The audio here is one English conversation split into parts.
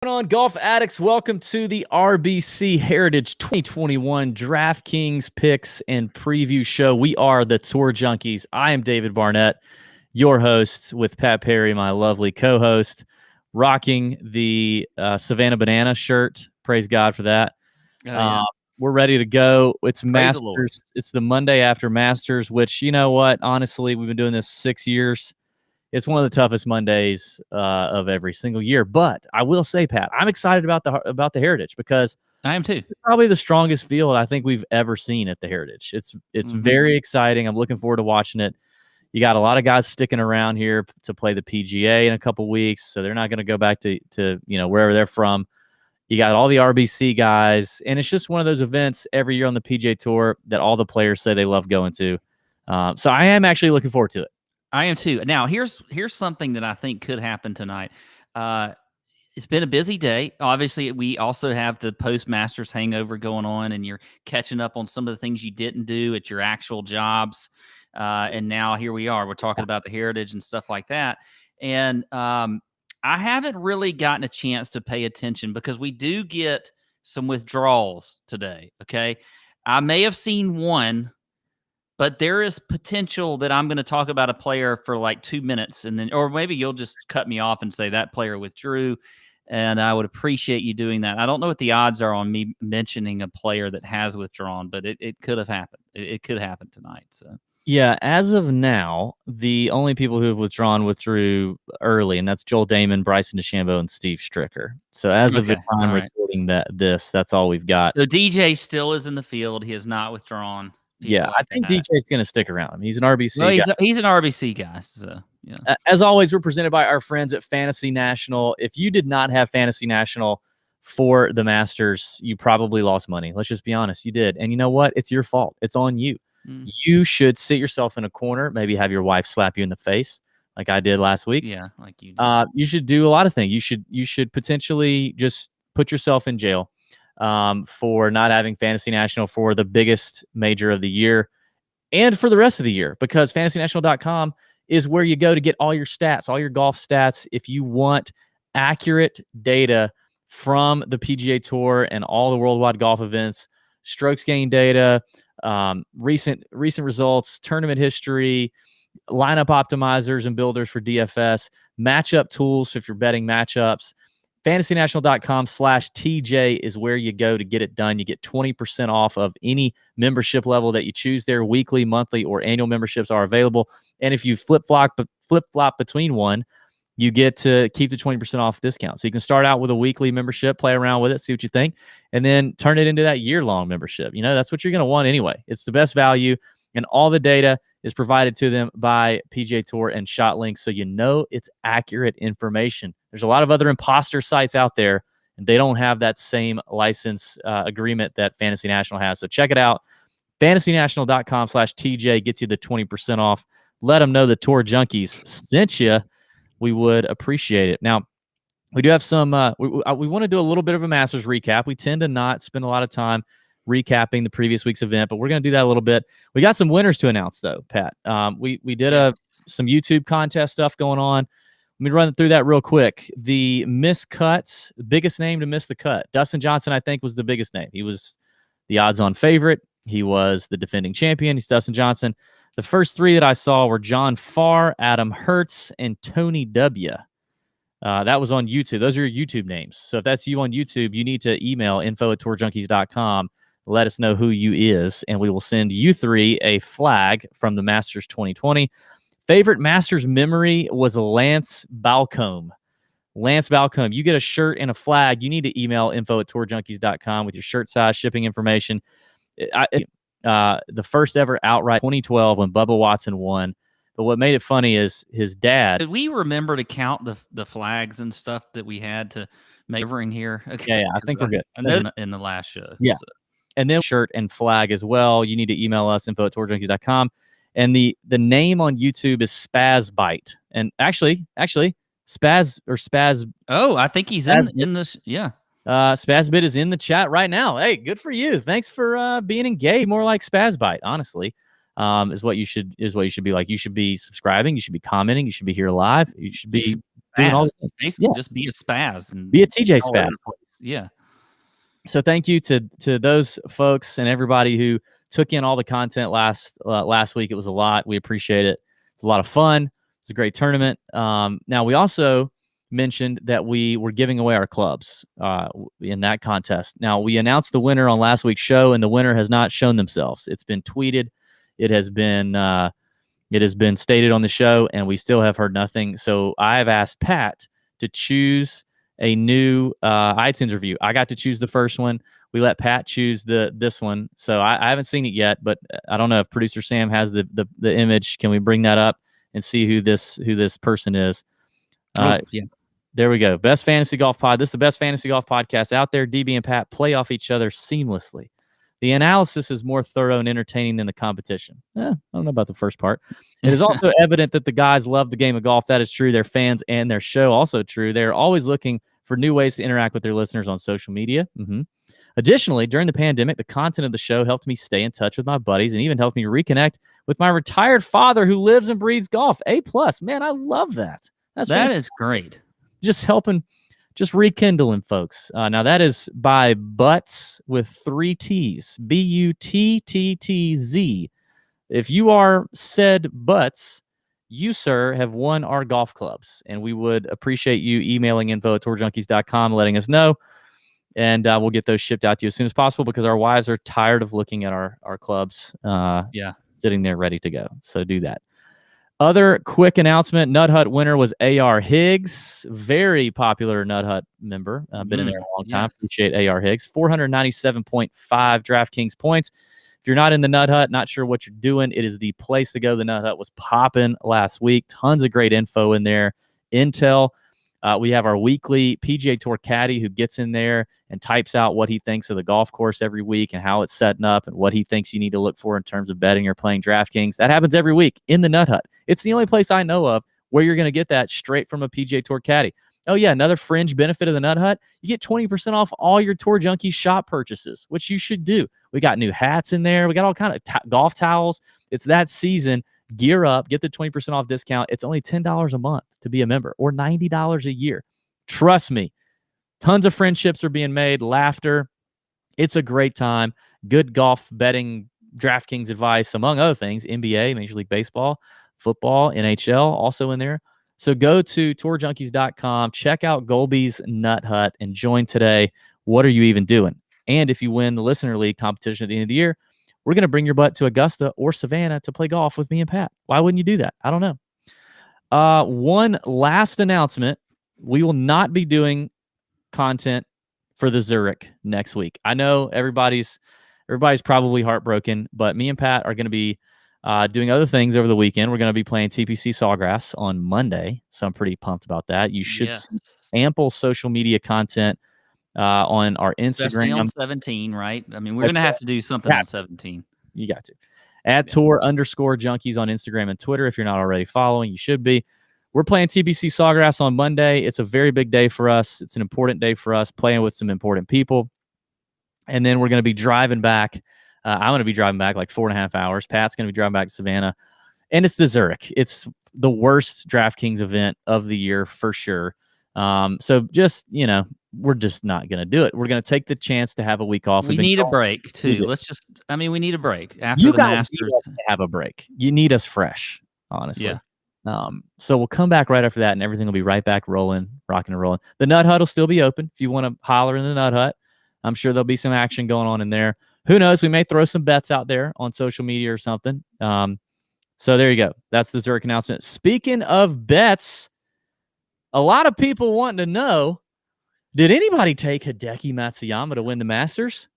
What's going on, golf addicts? Welcome to the RBC Heritage 2021 DraftKings picks and preview show. We are the Tour Junkies. I am David Barnett, your host, with Pat Perry, my lovely co-host, rocking the Savannah Banana shirt. Praise God for that. We're ready to go. It's Masters. It's the Monday after Masters, which, you know what? Honestly, we've been doing this 6 years. It's one of the toughest Mondays of every single year. But I will say, Pat, I'm excited about the Heritage because I am too. It's probably the strongest field I think we've ever seen at the Heritage. It's very exciting. I'm looking forward to watching it. You got a lot of guys sticking around here to play the PGA in a couple weeks, so they're not going to go back to wherever they're from. You got all the RBC guys, and it's just one of those events every year on the PGA Tour that all the players say they love going to. So I am actually looking forward to it. I am too. Now, here's something that I think could happen tonight. It's been a busy day. Obviously, we also have the post-Masters hangover going on, and you're catching up on some of the things you didn't do at your actual jobs. And now here we are. We're talking about the Heritage and stuff like that. And I haven't really gotten a chance to pay attention because we do get some withdrawals today, okay? I may have seen one, but there is potential that I'm going to talk about a player for like 2 minutes, and then, or maybe you'll just cut me off and say that player withdrew, and I would appreciate you doing that. I don't know what the odds are on me mentioning a player that has withdrawn, but it could have happened. It could happen tonight. So yeah, as of now, the only people who have withdrew early, and that's Joel Damon, Bryson DeChambeau, and Steve Stricker. So as of the time recording that's all we've got. So DJ still is in the field. He has not withdrawn. Yeah, I think DJ's going to stick around. He's an RBC guy. He's an RBC guy. So, yeah. As always, we're presented by our friends at Fantasy National. If you did not have Fantasy National for the Masters, you probably lost money. Let's just be honest. You did. And you know what? It's your fault. It's on you. You should sit yourself in a corner, maybe have your wife slap you in the face like I did last week. Yeah, like you did. You should do a lot of things. You should potentially just put yourself in jail for not having Fantasy National for the biggest major of the year and for the rest of the year, because fantasynational.com is where you go to get all your stats, all your golf stats. If you want accurate data from the PGA Tour and all the worldwide golf events, strokes gained data, recent results, tournament history, lineup optimizers and builders for DFS, matchup tools if you're betting matchups. FantasyNational.com/TJ is where you go to get it done. You get 20% off of any membership level that you choose there. Weekly, monthly, or annual memberships are available. And if you flip-flop between one, you get to keep the 20% off discount. So you can start out with a weekly membership, play around with it, see what you think, and then turn it into that year-long membership. You know, that's what you're going to want anyway. It's the best value, and all the data is provided to them by PGA Tour and ShotLink, so you know it's accurate information. There's a lot of other imposter sites out there, and they don't have that same license agreement that Fantasy National has. So check it out. FantasyNational.com/TJ gets you the 20% off. Let them know the Tour Junkies sent you. We would appreciate it. Now, we do have some we want to do a little bit of a Masters recap. We tend to not spend a lot of time recapping the previous week's event, but we're going to do that a little bit. We got some winners to announce, though, Pat. We did some YouTube contest stuff going on. Let me run through that real quick. The miscut, the biggest name to miss the cut. Dustin Johnson, I think, was the biggest name. He was the odds-on favorite. He was the defending champion. He's Dustin Johnson. The first three that I saw were John Farr, Adam Hertz, and Tony W. That was on YouTube. Those are your YouTube names. So if that's you on YouTube, you need to email info@tourjunkies.com. Let us know who you is, and we will send you three a flag from the Masters 2020. Favorite Masters memory was Lance Balcombe. Lance Balcombe, you get a shirt and a flag. You need to email info@tourjunkies.com with your shirt size, shipping information. The first ever outright 2012 when Bubba Watson won. But what made it funny is his dad. Did we remember to count the flags and stuff that we had to make covering here? Okay, yeah, I think we're good. I know in the last show. Yeah. So. And then shirt and flag as well. You need to email us, info@tourjunkies.com. And the name on YouTube is Spazbite. And actually, Spaz. Oh, I think he's in this. Yeah. Spazbit is in the chat right now. Hey, good for you. Thanks for being engaged. More like Spazbite, honestly, is what you should be like. You should be subscribing. You should be commenting. You should be here live. You should be doing all this. Basically, just be a spaz and be a TJ all over spaz. the place. Yeah. So thank you to those folks and everybody who took in all the content last week. It was a lot. We appreciate it. It's a lot of fun. It's a great tournament. Now we also mentioned that we were giving away our clubs in that contest. Now we announced the winner on last week's show, and the winner has not shown themselves. It's been tweeted. It has been stated on the show, and we still have heard nothing. So I have asked Pat to choose a new iTunes review. I got to choose the first one. We let Pat choose this one. So I haven't seen it yet, but I don't know if producer Sam has the image. Can we bring that up and see who this person is? Yeah. There we go. Best fantasy golf pod. This is the best fantasy golf podcast out there. DB and Pat play off each other seamlessly. The analysis is more thorough and entertaining than the competition. I don't know about the first part. It is also evident that the guys love the game of golf. That is true. Their fans and their show also true. They're always looking for new ways to interact with their listeners on social media. Additionally, during the pandemic, the content of the show helped me stay in touch with my buddies and even helped me reconnect with my retired father who lives and breathes golf. A+. Man, I love that. That is great. Just helping, just rekindling folks. Now that is by Butts with 3 T's. Buttz. If you are said Butts, you, sir, have won our golf clubs, and we would appreciate you emailing info@tourjunkies.com, letting us know, and we'll get those shipped out to you as soon as possible because our wives are tired of looking at our clubs sitting there ready to go. So do that. Other quick announcement, Nut Hut winner was A.R. Higgs, very popular Nut Hut member. Been in there a long time. Yes. Appreciate A.R. Higgs. 497.5 DraftKings points. If you're not in the Nut Hut, not sure what you're doing, it is the place to go. The Nut Hut was popping last week. Tons of great info in there. Intel. We have our weekly PGA Tour caddy who gets in there and types out what he thinks of the golf course every week and how it's setting up and what he thinks you need to look for in terms of betting or playing DraftKings. That happens every week in the Nut Hut. It's the only place I know of where you're going to get that straight from a PGA Tour caddy. Oh, yeah, another fringe benefit of the Nut Hut, you get 20% off all your Tour Junkies shop purchases, which you should do. We got new hats in there. We got all kind of golf towels. It's that season. Gear up, get the 20% off discount. It's only $10 a month to be a member or $90 a year. Trust me, tons of friendships are being made, laughter. It's a great time. Good golf betting, DraftKings advice, among other things, NBA, Major League Baseball, football, NHL, also in there. So go to tourjunkies.com, check out Golby's Nut Hut, and join today. What are you even doing? And if you win the Listener League competition at the end of the year, we're going to bring your butt to Augusta or Savannah to play golf with me and Pat. Why wouldn't you do that? I don't know. One last announcement. We will not be doing content for the Zurich next week. I know everybody's probably heartbroken, but me and Pat are going to be doing other things over the weekend. We're going to be playing TPC Sawgrass on Monday, so I'm pretty pumped about that. You should see ample social media content on our Instagram. Especially on 17, right? I mean, we're going to have to do something on 17. You got to. At Tour_Junkies on Instagram and Twitter. If you're not already following, you should be. We're playing TPC Sawgrass on Monday. It's a very big day for us. It's an important day for us, playing with some important people. And then we're going to be driving back. I'm going to be driving back like 4.5 hours. Pat's going to be driving back to Savannah. And it's the Zurich. It's the worst DraftKings event of the year for sure. So just, we're just not going to do it. We're going to take the chance to have a week off. We need a break too. We need a break after the Masters. Need us to have a break. You need us fresh, honestly. Yeah. So we'll come back right after that, and everything will be right back rolling, rocking and rolling. The Nut Hut will still be open if you want to holler in the Nut Hut. I'm sure there'll be some action going on in there. Who knows? We may throw some bets out there on social media or something. So there you go. That's the Zurich announcement. Speaking of bets, a lot of people wanting to know, did anybody take Hideki Matsuyama to win the Masters?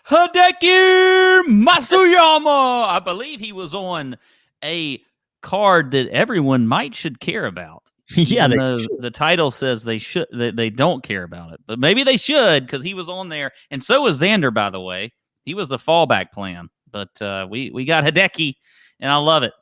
Hideki Matsuyama! I believe he was on a card that everyone should care about. Yeah, the title says they don't care about it, but maybe they should because he was on there, and so was Xander. By the way, he was a fallback plan, but we got Hideki, and I love it,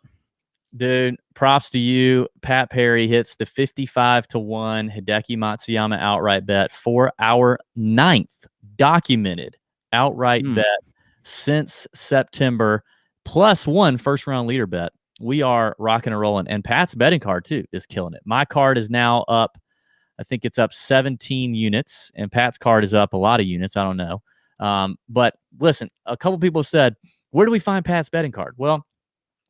dude. Props to you. Pat Perry hits the 55-1 Hideki Matsuyama outright bet for our 9th documented outright bet since September, plus one first round leader bet. we are rocking and rolling. And Pat's betting card, too, is killing it. My card is now up. I think it's up 17 units, and Pat's card is up a lot of units. I don't know. But listen, a couple people said, where do we find Pat's betting card? Well,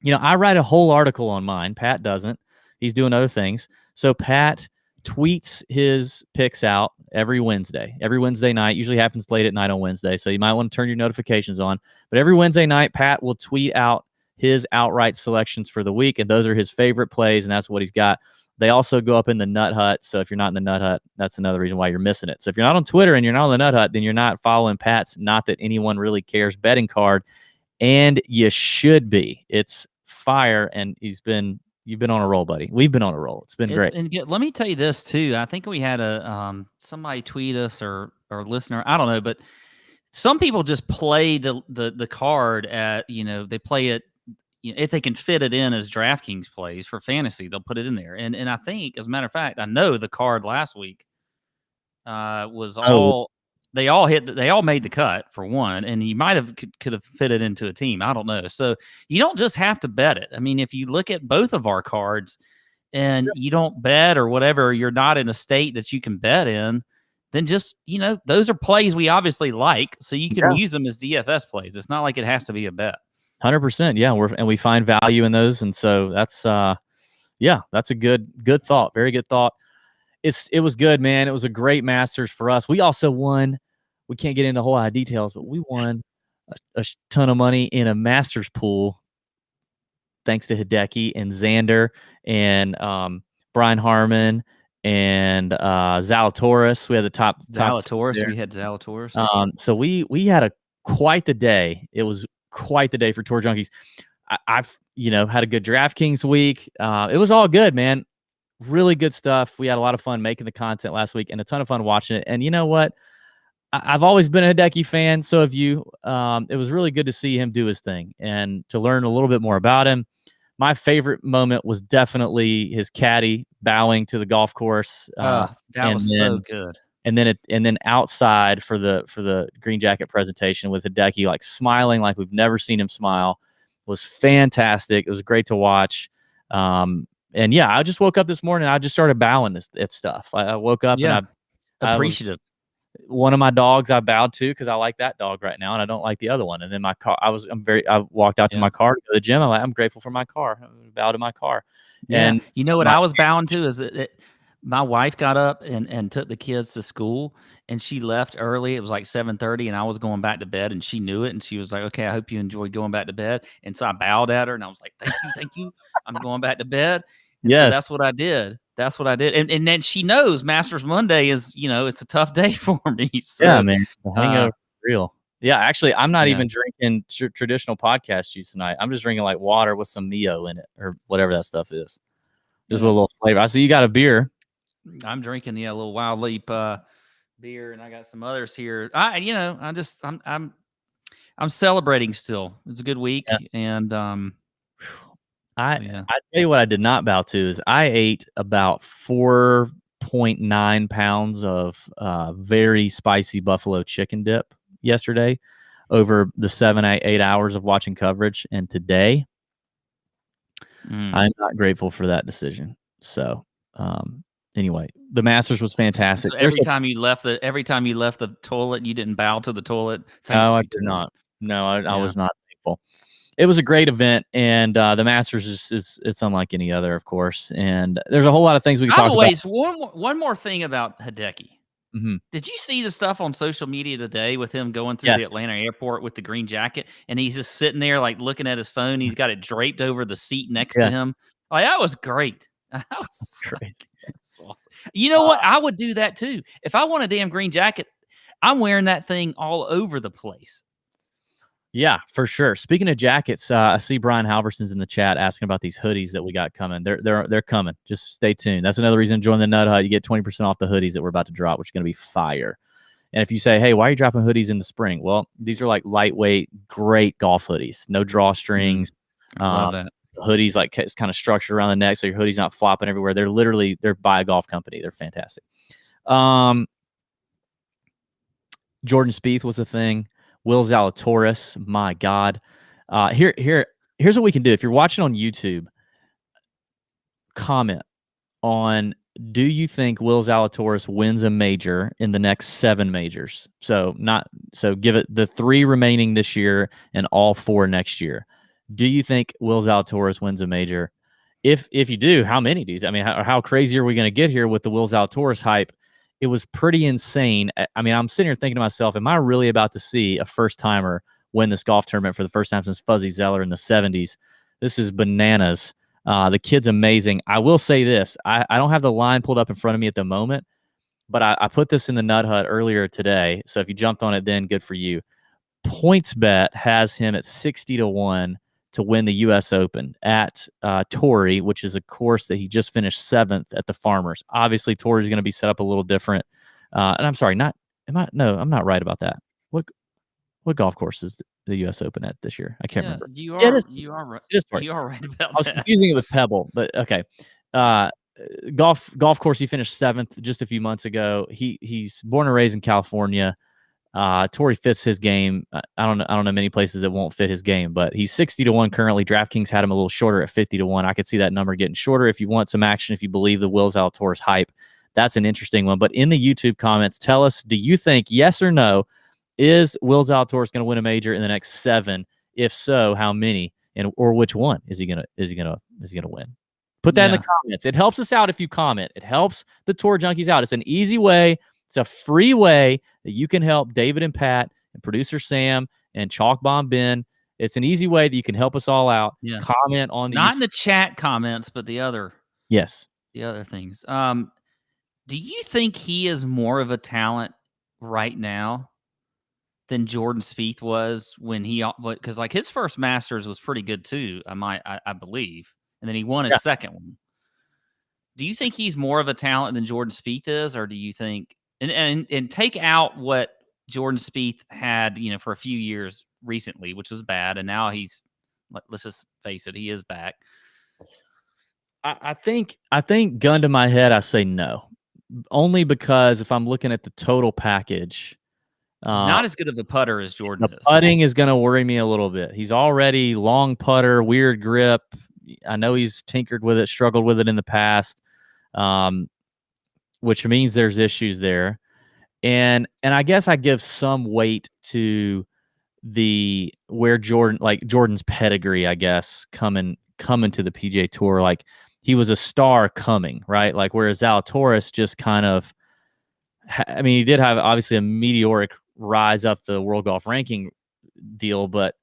I write a whole article on mine. Pat doesn't. He's doing other things. So Pat tweets his picks out every Wednesday night. Usually happens late at night on Wednesday, so you might want to turn your notifications on. But every Wednesday night, Pat will tweet out his outright selections for the week, and those are his favorite plays, and that's what he's got. They also go up in the Nut Hut, so if you're not in the Nut Hut, that's another reason why you're missing it. So if you're not on Twitter and you're not on the Nut Hut, then you're not following Pat's Not That Anyone Really Cares betting card, and you should be. It's fire, and you've been on a roll, buddy. We've been on a roll. It's been great. And let me tell you this too. I think we had somebody tweet us or listener. I don't know, but some people just play the card at they play it. If they can fit it in as DraftKings plays for fantasy, they'll put it in there. And I think, as a matter of fact, I know the card last week was all. They all made the cut for one, and you might have could have fit it into a team. I don't know. So you don't just have to bet it. I mean, if you look at both of our cards and you don't bet or whatever, you're not in a state that you can bet in, then just, those are plays we obviously like. So you can use them as DFS plays. It's not like it has to be a bet. 100%. Yeah. We find value in those. And so that's, that's a good thought. Very good thought. It was good, man. It was a great Masters for us. We also won. We can't get into a whole lot of details, but we won a ton of money in a Masters pool thanks to Hideki and Xander and Brian Harmon and Zalatoris. We had the top Zalatoris. We had Zalatoris. So we had quite the day. It was quite the day for Tour Junkies. I've had a good DraftKings week. It was all good, man. Really good stuff. We had a lot of fun making the content last week and a ton of fun watching it. And you know what? I've always been a Hideki fan. So have you. It was really good to see him do his thing and to learn a little bit more about him. My favorite moment was definitely his caddy bowing to the golf course. That was so good. And then outside for the green jacket presentation with Hideki like smiling like we've never seen him smile was fantastic. It was great to watch. And yeah, I just woke up this morning. I just started bowing at stuff. I woke up and I appreciative. One of my dogs I bowed to because I like that dog right now and I don't like the other one. And then my car, I walked out to my car to go to the gym. I'm grateful for my car. I bowed to my car. Yeah. And you know what I was bowing to is my wife got up and took the kids to school and she left early. It was like 7:30 and I was going back to bed and she knew it. And she was like, okay, I hope you enjoy going back to bed. And so I bowed at her and I was like, thank you. I'm going back to bed. Yes. So that's what I did. And then she knows Masters Monday is, it's a tough day for me. So, yeah, man. The hangover real. Yeah, actually, I'm not even drinking traditional podcast juice tonight. I'm just drinking like water with some Neo in it or whatever that stuff is. Just with a little flavor. I see you got a beer. I'm drinking a little Wild Leap beer, and I got some others here. I'm celebrating still. It's a good week, and I tell you what I did not bow to is I ate about 4.9 pounds of very spicy buffalo chicken dip yesterday over the 7-8 hours of watching coverage, and today I'm not grateful for that decision. So anyway, the Masters was fantastic. So every time you left the toilet, you didn't bow to the toilet. I did not. No, I was not thankful. It was a great event, and the Masters it's unlike any other, of course. And there's a whole lot of things we can talk about. One more thing about Hideki. Mm-hmm. Did you see the stuff on social media today with him going through the Atlanta airport with the green jacket, and he's just sitting there like looking at his phone? He's got it draped over the seat next to him. Oh, that was great. That was great. That's awesome. You know what? I would do that too. If I want a damn green jacket, I'm wearing that thing all over the place. Yeah, for sure. Speaking of jackets, I see Brian Halverson's in the chat asking about these hoodies that we got coming. They're coming. Just stay tuned. That's another reason to join the Nut Hut. You get 20% off the hoodies that we're about to drop, which is going to be fire. And if you say, hey, why are you dropping hoodies in the spring? Well, these are like lightweight, great golf hoodies. No drawstrings. Love that. Hoodies like it's kind of structured around the neck, so your hoodie's not flopping everywhere. They're by a golf company. They're fantastic. Jordan Spieth was a thing. Will Zalatoris, my God. Here, here's what we can do. If you're watching on YouTube, comment on, do you think Will Zalatoris wins a major in the next 7 majors? So give it the 3 remaining this year and all 4 next year. Do you think Will Zalatoris wins a major? If you do, how many do you? I mean, how crazy are we going to get here with the Will Zalatoris hype? It was pretty insane. I mean, I'm sitting here thinking to myself, am I really about to see a first timer win this golf tournament for the first time since Fuzzy Zeller in the 70s? This is bananas. The kid's amazing. I will say this. I don't have the line pulled up in front of me at the moment, but I put this in the Nut Hut earlier today. So if you jumped on it then, good for you. PointsBet has him at 60-1 to win the U.S. Open at Torrey, which is a course that he just finished 7th at the Farmers. Obviously, Torrey is going to be set up a little different. And I'm sorry, I'm not right about that. What golf course is the U.S. Open at this year? I can't remember. You are right. It is You are right about that. I was confusing it with Pebble, but okay. Golf course, he finished 7th just a few months ago. He's born and raised in California. Torrey fits his game. I don't know many places that won't fit his game, but he's 60-1 currently. DraftKings had him a little shorter at 50-1. I could see that number getting shorter if you want some action, if you believe the Will Zalatoris hype. That's an interesting one. But in the YouTube comments, tell us, do you think, yes or no, is Will Zalatoris going to win a major in the next 7? If so, how many, or which one is he gonna win? Put that in the comments. It helps us out if you comment. It helps the Tour Junkies out. It's an easy way. It's a free way that you can help David and Pat and producer Sam and Chalk Bomb Ben. It's an easy way that you can help us all out. Yeah. Comment on the not in the chat comments, but the other things. Do you think he is more of a talent right now than Jordan Spieth was when because like his first Masters was pretty good too, I believe, and then he won his second one. Do you think he's more of a talent than Jordan Spieth is, or do you think and take out what Jordan Spieth had, for a few years recently, which was bad, and now he's, let's just face it, he is back. I think gun to my head, I say no, only because if I'm looking at the total package. He's not as good of a putter as Jordan is. Putting is going to worry me a little bit. He's already long putter, weird grip. I know he's tinkered with it, struggled with it in the past, which means there's issues there. And I guess I give some weight to Jordan's pedigree, I guess, coming to the PGA Tour. Like, he was a star coming, right? Like, whereas Zalatoris just kind of, I mean, he did have obviously a meteoric rise up the world golf ranking deal, but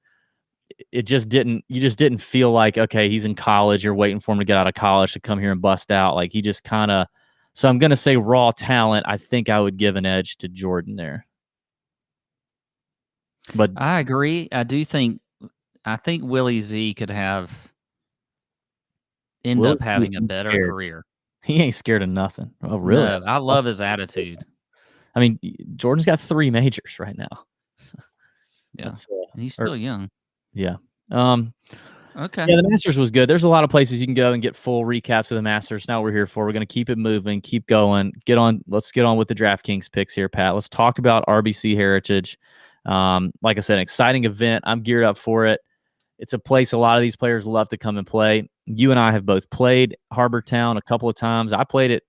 you just didn't feel like, okay, he's in college, you're waiting for him to get out of college to come here and bust out. Like, he just kind of, so I'm going to say raw talent. I think I would give an edge to Jordan there. But I agree. I think Willie Z could end up having a better career. He ain't scared of nothing. Oh, really? No, I love his attitude. I mean, Jordan's got 3 majors right now. Yeah, he's still young. Yeah. Okay. Yeah, the Masters was good. There's a lot of places you can go and get full recaps of the Masters. Now we're here for. We're going to keep it moving, keep going. Let's get on with the DraftKings picks here, Pat. Let's talk about RBC Heritage. Like I said, an exciting event. I'm geared up for it. It's a place a lot of these players love to come and play. You and I have both played Harbor Town a couple of times. I played it.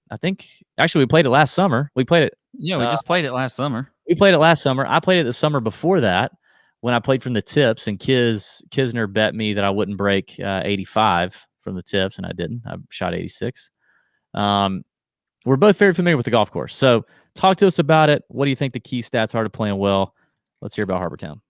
We played it last summer. We played it. Yeah, we just played it last summer. We played it last summer. I played it the summer before that when I played from the tips, and Kisner bet me that I wouldn't break 85 from the tips, and I didn't. I shot 86. We're both very familiar with the golf course. So talk to us about it. What do you think the key stats are to playing well? Let's hear about Harbor Town.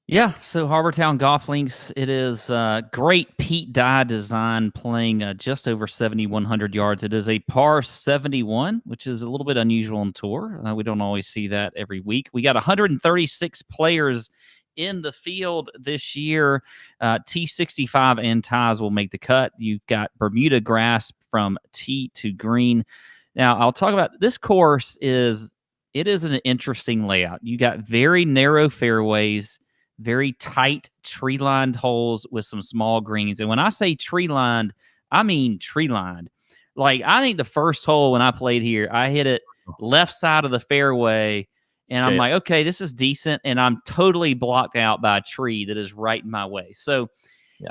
Yeah, so Harbor Town Golf Links, it is great Pete Dye design, playing just over 7,100 yards. It is a par 71, which is a little bit unusual on tour. We don't always see that every week. We got 136 players in the field this year. T65 and ties will make the cut. You've got Bermuda grass from tee to green. Now, I'll talk about this course. It is an interesting layout. You got very narrow fairways, very tight tree-lined holes with some small greens. And when I say tree-lined, I mean tree-lined. Like, I think the first hole when I played here, I hit it left side of the fairway, And I'm like, okay, this is decent. And I'm totally blocked out by a tree that is right in my way. So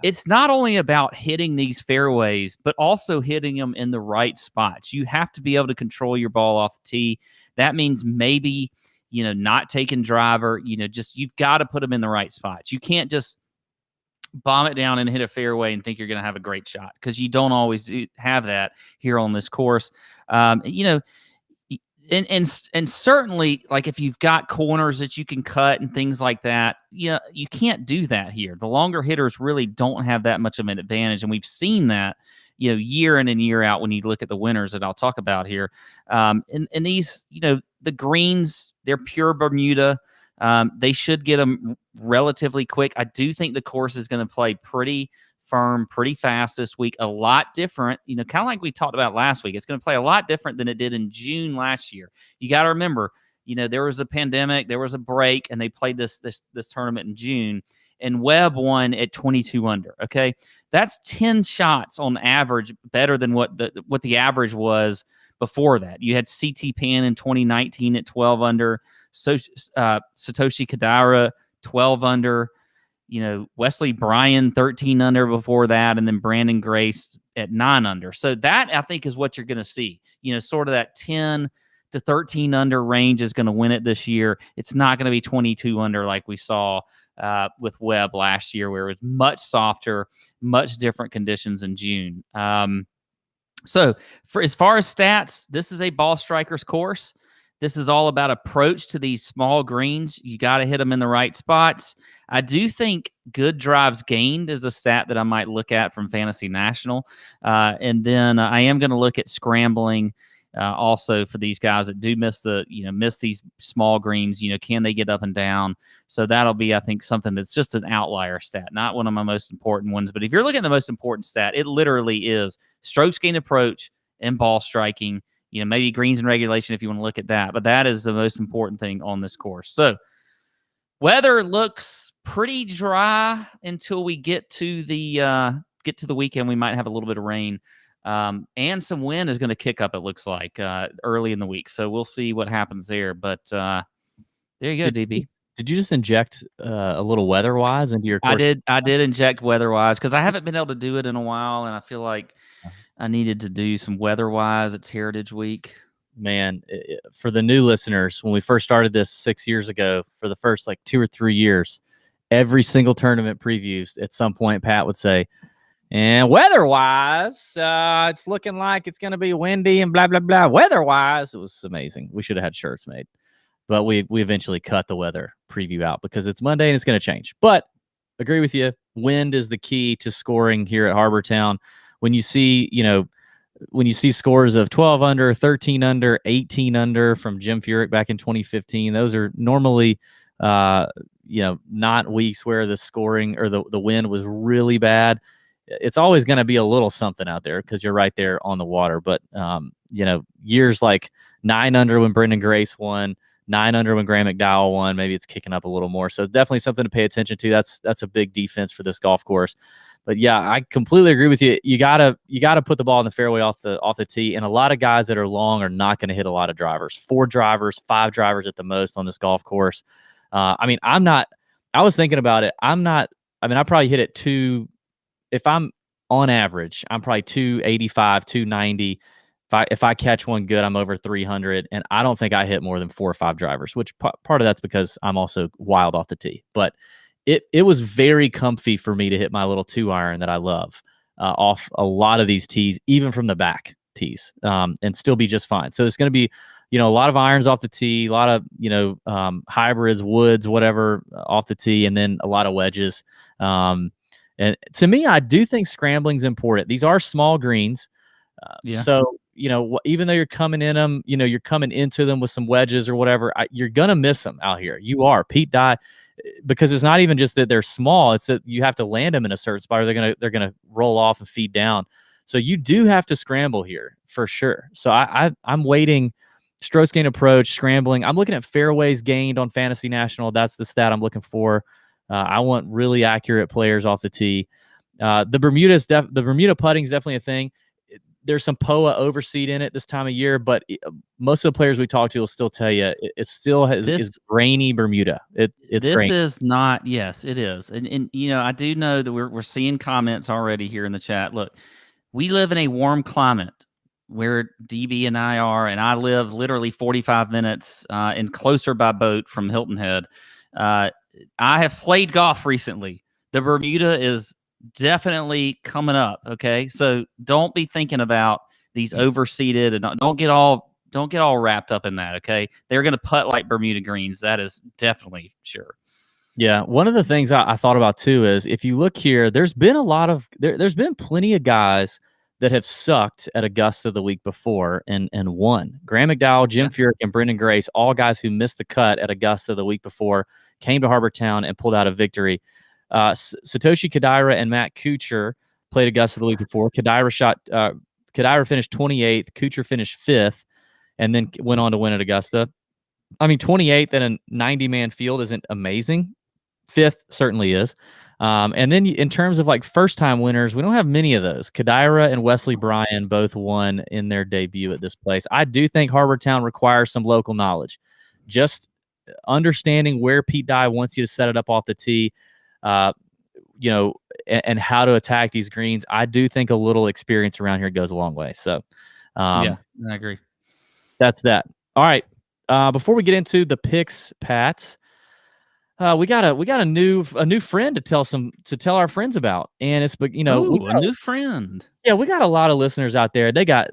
it's not only about hitting these fairways, but also hitting them in the right spots. You have to be able to control your ball off the tee. That means maybe, not taking driver, just you've got to put them in the right spots. You can't just bomb it down and hit a fairway and think you're going to have a great shot, because you don't always have that here on this course. And certainly, like, if you've got corners that you can cut and things like that, you can't do that here. The longer hitters really don't have that much of an advantage, and we've seen that, year in and year out when you look at the winners that I'll talk about here. And these, the greens, they're pure Bermuda. They should get them relatively quick. I do think the course is going to play pretty firm, pretty fast this week. A lot different, kind of like we talked about last week. It's going to play a lot different than it did in June last year. You got to remember, there was a pandemic, there was a break, and they played this tournament in June, and Webb won at 22 under. Okay, that's 10 shots on average better than what the average was before that. You had CT Pan in 2019 at 12 under, Satoshi Kodaira 12 under. Wesley Bryan 13 under before that, and then Brandon Grace at 9 under. So that, I think, is what you're going to see. Sort of that 10 to 13 under range is going to win it this year. It's not going to be 22 under like we saw with Webb last year, where it was much softer, much different conditions in June. So for as far as stats, this is a ball strikers course. This is all about approach to these small greens. You got to hit them in the right spots. I do think good drives gained is a stat that I might look at from Fantasy National. And then I am going to look at scrambling also for these guys that do miss these small greens. Can they get up and down? So that'll be, I think, something that's just an outlier stat, not one of my most important ones. But if you're looking at the most important stat, it literally is strokes gained approach and ball striking. Maybe greens and regulation if you want to look at that, but that is the most important thing on this course. So weather looks pretty dry until we get to the weekend. We might have a little bit of rain, and some wind is going to kick up, it looks like, early in the week. So we'll see what happens there. But there you go, DB. Did you just inject a little weather-wise into your course? I did inject weather-wise because I haven't been able to do it in a while, and I feel like I needed to do some weather-wise. It's Heritage Week. Man, for the new listeners, when we first started this 6 years ago, for the first 2 or 3 years, every single tournament previews, at some point, Pat would say, and weather-wise, it's looking like it's going to be windy and blah, blah, blah. Weather-wise, it was amazing. We should have had shirts made. But we eventually cut the weather preview out because it's Monday and it's going to change. But agree with you, wind is the key to scoring here at Harbor Town. When you see, scores of 12 under, 13 under, 18 under from Jim Furyk back in 2015, those are normally, not weeks where the scoring or the wind was really bad. It's always going to be a little something out there because you're right there on the water. But, years like 9 under when Brendan Grace won, 9 under when Graham McDowell won, maybe it's kicking up a little more. So it's definitely something to pay attention to. That's a big defense for this golf course. But yeah, I completely agree with you. You gotta put the ball in the fairway off the tee, and a lot of guys that are long are not going to hit a lot of drivers. 4 drivers, 5 drivers at the most on this golf course. I was thinking about it. I probably hit it 2. If I'm on average, I'm probably 285, 290. If I catch one good, I'm over 300, and I don't think I hit more than 4 or 5 drivers. Which part of that's because I'm also wild off the tee, but. It was very comfy for me to hit my little 2-iron that I love off a lot of these tees, even from the back tees, and still be just fine. So it's going to be, a lot of irons off the tee, a lot of, hybrids, woods, whatever off the tee, and then a lot of wedges. And to me, I do think scrambling's important. These are small greens. So, even though you're coming in them, you're coming into them with some wedges or whatever, you're going to miss them out here. You are. Pete Dye. Because it's not even just that they're small; it's that you have to land them in a certain spot, or they're gonna roll off and feed down. So you do have to scramble here for sure. So I'm waiting. Strokes gained approach, scrambling. I'm looking at fairways gained on Fantasy National. That's the stat I'm looking for. I want really accurate players off the tee. The Bermuda putting is definitely a thing. there's some POA overseed in it this time of year, but most of the players we talk to will still tell you it still is grainy Bermuda. It's this grainy. is not. Yes, it is, and I do know that we're seeing comments already here in the chat. Look, we live in a warm climate where DB and I are, and I live literally 45 minutes and closer by boat from Hilton Head. I have played golf recently. The Bermuda is definitely coming up. Okay, so don't be thinking about these overseeded, and don't get all wrapped up in that. Okay, they're going to putt like Bermuda greens. That is definitely sure. Yeah, one of the things I thought about too is if you look here, there's been there's been plenty of guys that have sucked at Augusta the week before and won. Graham McDowell, Jim Furyk, and Brendan Grace, all guys who missed the cut at Augusta the week before, came to Harbour Town and pulled out a victory. Satoshi Kodaira and Matt Kuchar played Augusta the week before. Kodaira finished 28th, Kuchar finished 5th, and then went on to win at Augusta. I mean, 28th in a 90-man field isn't amazing. 5th certainly is. And then in terms of like first-time winners, we don't have many of those. Kodaira and Wesley Bryan both won in their debut at this place. I do think Harbour Town requires some local knowledge. Just understanding where Pete Dye wants you to set it up off the tee, and how to attack these greens. I do think a little experience around here goes a long way. So, yeah, I agree. That's that. All right. Before we get into the picks, Pat, we got a new friend to tell our friends about, and it's a new friend. Yeah, we got a lot of listeners out there. They got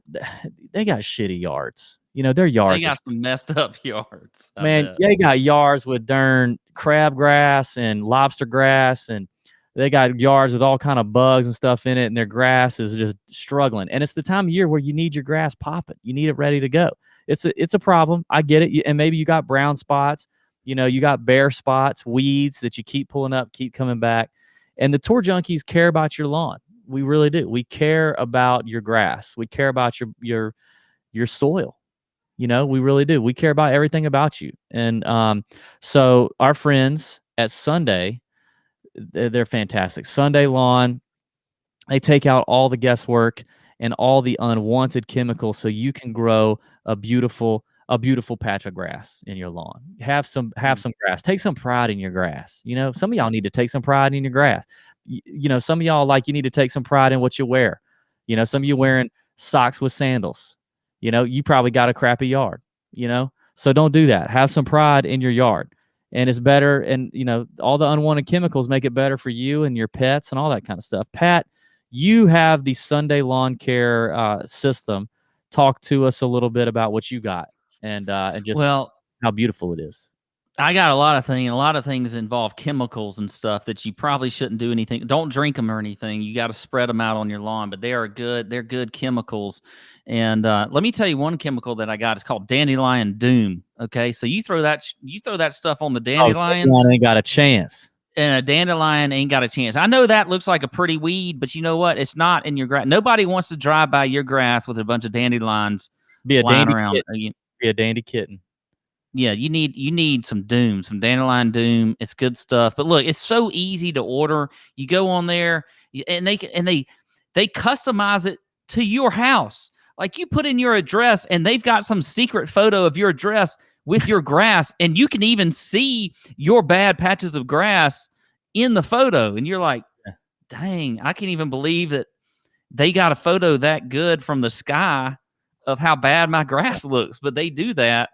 shitty yards. Their yards. They got some messed up yards. Man, they got yards with darn crabgrass and lobster grass, and they got yards with all kind of bugs and stuff in it, and their grass is just struggling. And it's the time of year where you need your grass popping. You need it ready to go. It's a problem. I get it. And maybe you got brown spots. You got bare spots, weeds that you keep pulling up, keep coming back. And the Tour Junkies care about your lawn. We really do. We care about your grass. We care about your soil. We really do. We care about everything about you. And so our friends at Sunday, they're fantastic. Sunday Lawn, they take out all the guesswork and all the unwanted chemicals so you can grow a beautiful patch of grass in your lawn. Have some grass. Take some pride in your grass. Some of y'all need to take some pride in your grass. Some of y'all you need to take some pride in what you wear. Some of you wearing socks with sandals. You probably got a crappy yard. So don't do that. Have some pride in your yard. And it's better, and all the unwanted chemicals make it better for you and your pets and all that kind of stuff. Pat, you have the Sunday Lawn Care system. Talk to us a little bit about what you got and just how beautiful it is. I got a lot of things. A lot of things involve chemicals and stuff that you probably shouldn't do anything. Don't drink them or anything. You got to spread them out on your lawn, but they are good. They're good chemicals. And let me tell you one chemical that I got. It's called Dandelion Doom. Okay, so you throw that stuff on the dandelions. Dandelion ain't got a chance. And a dandelion ain't got a chance. I know that looks like a pretty weed, but you know what? It's not in your grass. Nobody wants to drive by your grass with a bunch of dandelions flying around. Be a dandy kitten. Yeah, you need some Doom, some Dandelion Doom. It's good stuff. But look, it's so easy to order. You go on there, and they customize it to your house. Like you put in your address, and they've got some secret photo of your address with your grass, and you can even see your bad patches of grass in the photo. And you're like, dang, I can't even believe that they got a photo that good from the sky of how bad my grass looks. But they do that.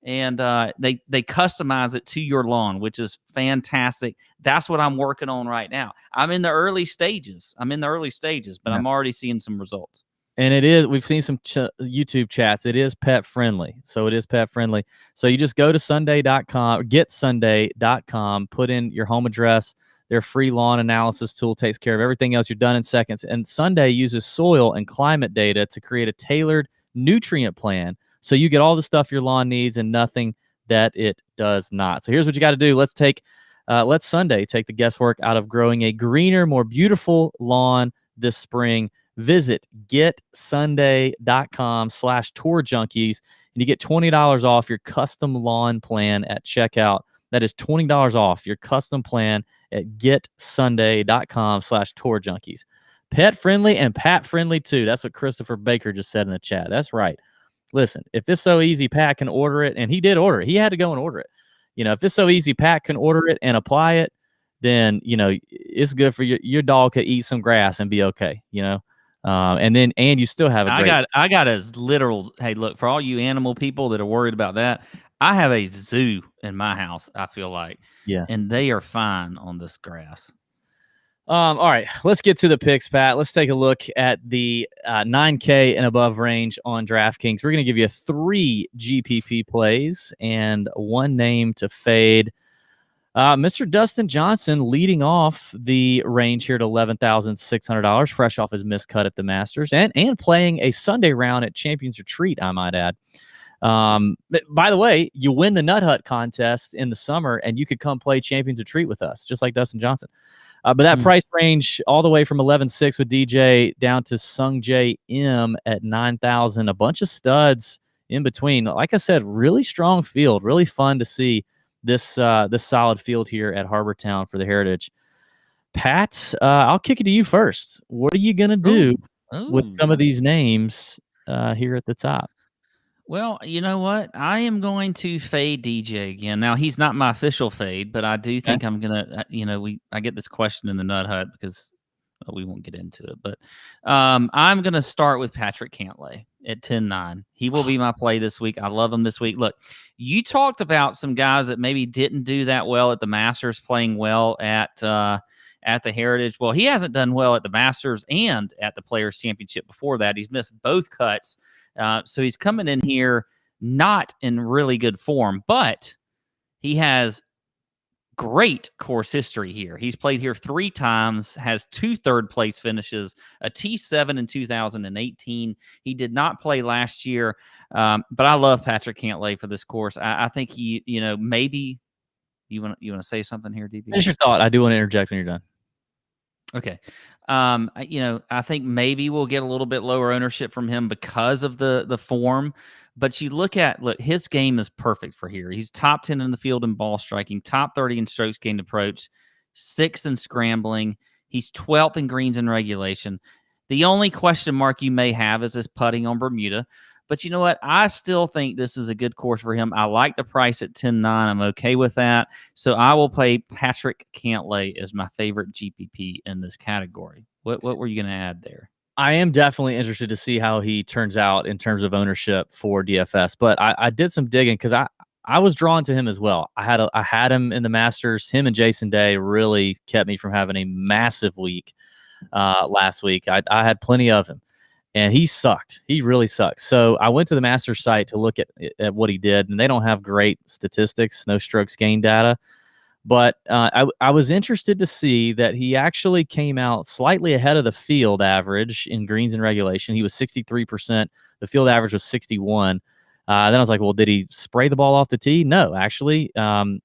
And they customize it to your lawn, which is fantastic. That's what I'm working on right now. I'm in the early stages, but I'm already seeing some results. And we've seen some YouTube chats. It is pet friendly. So you just go to sunday.com, getsunday.com, put in your home address. Their free lawn analysis tool takes care of everything else. You're done in seconds. And Sunday uses soil and climate data to create a tailored nutrient plan. So you get all the stuff your lawn needs and nothing that it does not. So here's what you got to do. Let's Sunday take the guesswork out of growing a greener, more beautiful lawn this spring. Visit getsunday.com/Tour Junkies, and you get $20 off your custom lawn plan at checkout. That is $20 off your custom plan at getsunday.com/Tour Junkies. Pet friendly and Pat friendly too. That's what Christopher Baker just said in the chat. That's right. Listen, if it's so easy, Pat can order it, and he did order it. He had to go and order it. If it's so easy, Pat can order it and apply it, then it's good for your dog to eat some grass and be okay. And you still have a great. I got as literal. Hey, look, for all you animal people that are worried about that, I have a zoo in my house. I feel like, Yeah, and they are fine on this grass. All right, let's get to the picks, Pat. Let's take a look at the 9K and above range on DraftKings. We're going to give you 3 GPP plays and 1 name to fade. Mr. Dustin Johnson leading off the range here at $11,600, fresh off his miscut at the Masters, and playing a Sunday round at Champions Retreat, I might add. By the way, you win the Nut Hut contest in the summer, and you could come play Champions Retreat with us, just like Dustin Johnson. But that price range all the way from 11.6 with DJ down to Sung J M at 9,000. A bunch of studs in between. Like I said, really strong field. Really fun to see this solid field here at Harbor Town for the Heritage. Pat, I'll kick it to you first. What are you gonna do with some of these names here at the top? Well, you know what? I am going to fade DJ again. Now, he's not my official fade, but I do think I'm gonna. I get this question in the Nut Hut because we won't get into it, but I'm gonna start with Patrick Cantley at 10-9. He will be my play this week. I love him this week. Look, you talked about some guys that maybe didn't do that well at the Masters, playing well at the Heritage. Well, he hasn't done well at the Masters and at the Players Championship before that. He's missed both cuts. So he's coming in here not in really good form, but he has great course history here. He's played here 3 times, has 2 third-place finishes, a T7 in 2018. He did not play last year, but I love Patrick Cantley for this course. I think he, maybe you want to say something here, DB? Finish your thought. I do want to interject when you're done. Okay. I think maybe we'll get a little bit lower ownership from him because of the form. But you look, his game is perfect for here. He's top 10 in the field in ball striking, top 30 in strokes gained approach, 6th in scrambling. He's 12th in greens in regulation. The only question mark you may have is his putting on Bermuda. But you know what? I still think this is a good course for him. I like the price at 10-9. I'm okay with that. So I will play Patrick Cantley as my favorite GPP in this category. What were you going to add there? I am definitely interested to see how he turns out in terms of ownership for DFS. But I did some digging because I was drawn to him as well. I had him in the Masters. Him and Jason Day really kept me from having a massive week last week. I had plenty of him. And he sucked. He really sucked. So I went to the Masters site to look at what he did, and they don't have great statistics, no strokes gained data. But I was interested to see that he actually came out slightly ahead of the field average in greens and regulation. He was 63%. The field average was 61. Then I was like, well, did he spray the ball off the tee? No, actually.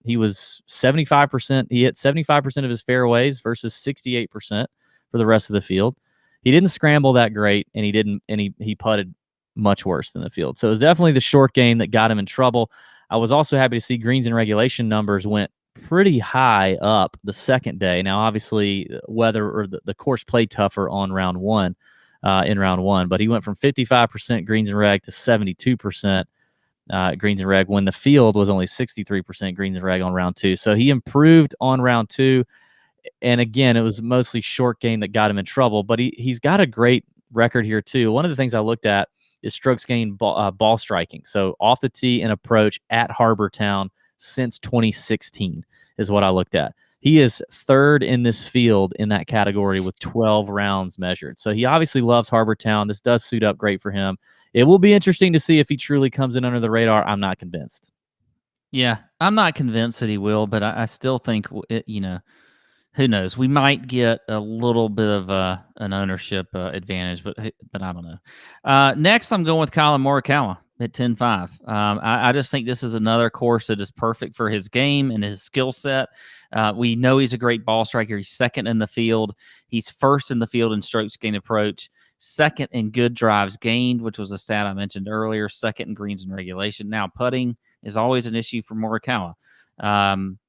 He was 75%. He hit 75% of his fairways versus 68% for the rest of the field. He didn't scramble that great, and he putted much worse than the field. So it was definitely the short game that got him in trouble. I was also happy to see greens and regulation numbers went pretty high up the second day. Now, obviously, weather or the course played tougher on round one, but he went from 55% greens and reg to 72% greens and reg when the field was only 63% greens and reg on round 2. So he improved on round 2. And again, it was mostly short game that got him in trouble, but he's got a great record here too. One of the things I looked at is strokes gained ball striking. So off the tee and approach at Harbor Town since 2016 is what I looked at. He is 3rd in this field in that category with 12 rounds measured. So he obviously loves Harbor Town. This does suit up great for him. It will be interesting to see if he truly comes in under the radar. I'm not convinced. Yeah, I'm not convinced that he will, but I still think, who knows? We might get a little bit of an ownership advantage, but I don't know. Next, I'm going with Kyla Morika at 10-5. I just think this is another course that is perfect for his game and his skill set. We know he's a great ball striker. He's 2nd in the field. He's 1st in the field in strokes gained approach, 2nd in good drives gained, which was a stat I mentioned earlier, 2nd in greens and regulation. Now, putting is always an issue for Morikawa.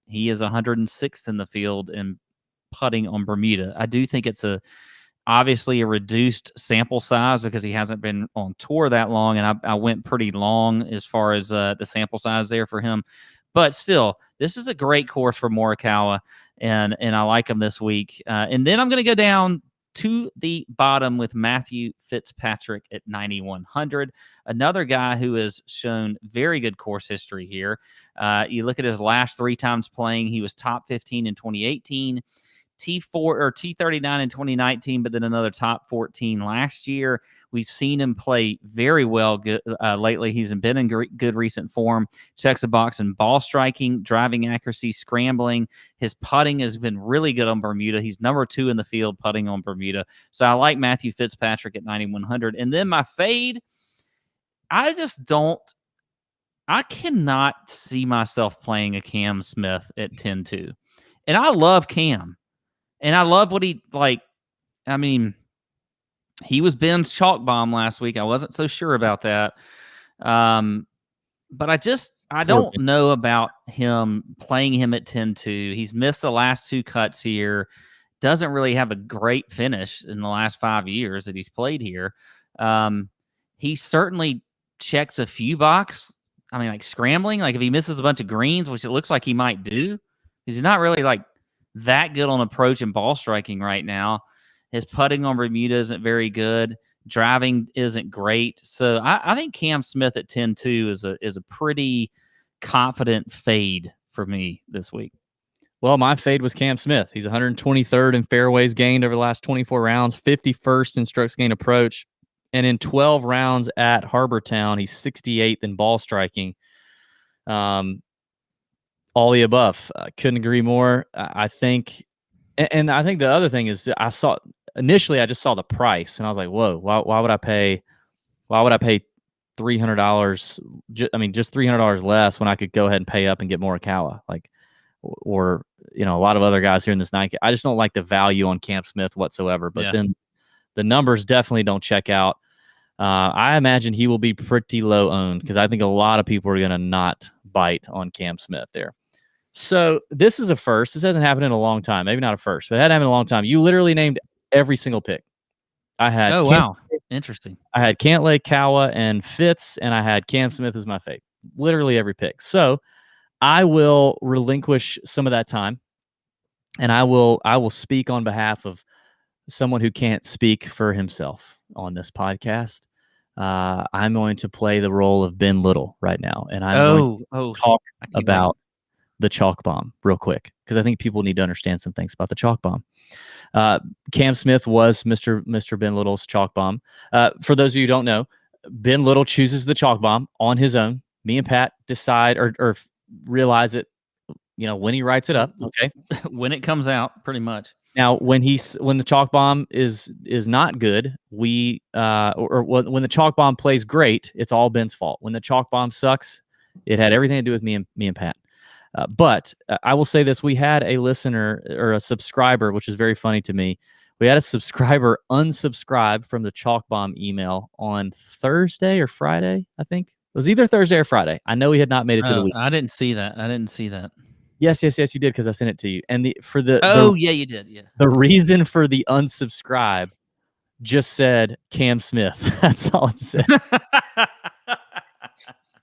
He is 106th in the field in putting on Bermuda. I do think it's a obviously a reduced sample size because he hasn't been on tour that long, and I went pretty long as far as the sample size there for him. But still, this is a great course for Morikawa, and I like him this week. And then I'm going to go down to the bottom with Matthew Fitzpatrick at 9,100. Another guy who has shown very good course history here. You look at his last 3 times playing, he was top 15 in 2018. T4 or T39 in 2019, but then another top 14 last year. We've seen him play very well lately. He's been in good recent form. Checks a box in ball striking, driving accuracy, scrambling. His putting has been really good on Bermuda. He's number 2 in the field putting on Bermuda. So I like Matthew Fitzpatrick at 9,100. And then my fade, I cannot see myself playing a Cam Smith at 10-2. And I love Cam. And I love what he like. I mean, he was Ben's chalk bomb last week. I wasn't so sure about that. But I don't know about him playing him at 10-2. He's missed the last 2 cuts here. Doesn't really have a great finish in the last 5 years that he's played here. He certainly checks a few boxes. I mean, like scrambling, like if he misses a bunch of greens, which it looks like he might do, he's not really like that good on approach and ball striking right now. His putting on Bermuda isn't very good. Driving isn't great. So I think Cam Smith at 10-2 is a pretty confident fade for me this week. Well, my fade was Cam Smith. He's 123rd in fairways gained over the last 24 rounds, 51st in strokes gained approach. And in 12 rounds at Harbor Town, he's 68th in ball striking. All the above. Couldn't agree more. I think, and I think the other thing is I just saw the price and I was like, whoa, why would I pay $300? Just $300 less when I could go ahead and pay up and get Morikawa, or a lot of other guys here in this 9K. I just don't like the value on Cam Smith whatsoever. But then the numbers definitely don't check out. I imagine he will be pretty low owned because I think a lot of people are going to not bite on Cam Smith there. So this is a first. This hasn't happened in a long time. Maybe not a first, but it hadn't happened in a long time. You literally named every single pick. I had wow. Interesting. I had Cantley, Kawa, and Fitz, and I had Cam Smith as my fave. Literally every pick. So I will relinquish some of that time, and I will speak on behalf of someone who can't speak for himself on this podcast. I'm going to play the role of Ben Little right now, and I'm going to talk about the chalk bomb real quick because I think people need to understand some things about the chalk bomb. Cam Smith was Mr. Ben Little's chalk bomb. For those of you who don't know, Ben Little chooses the chalk bomb on his own. Me and Pat decide or realize it, when he writes it up. Okay, when it comes out, pretty much. Now, when the chalk bomb is not good, when the chalk bomb plays great, it's all Ben's fault. When the chalk bomb sucks, it had everything to do with me and Pat. But I will say this: we had a listener or a subscriber, which is very funny to me. We had a subscriber unsubscribe from the chalk bomb email on Thursday or Friday. I think it was either Thursday or Friday. I know he had not made it to the week. I didn't see that. Yes, you did because I sent it to you. And yeah, you did. Yeah. The reason for the unsubscribe just said Cam Smith. That's all it said.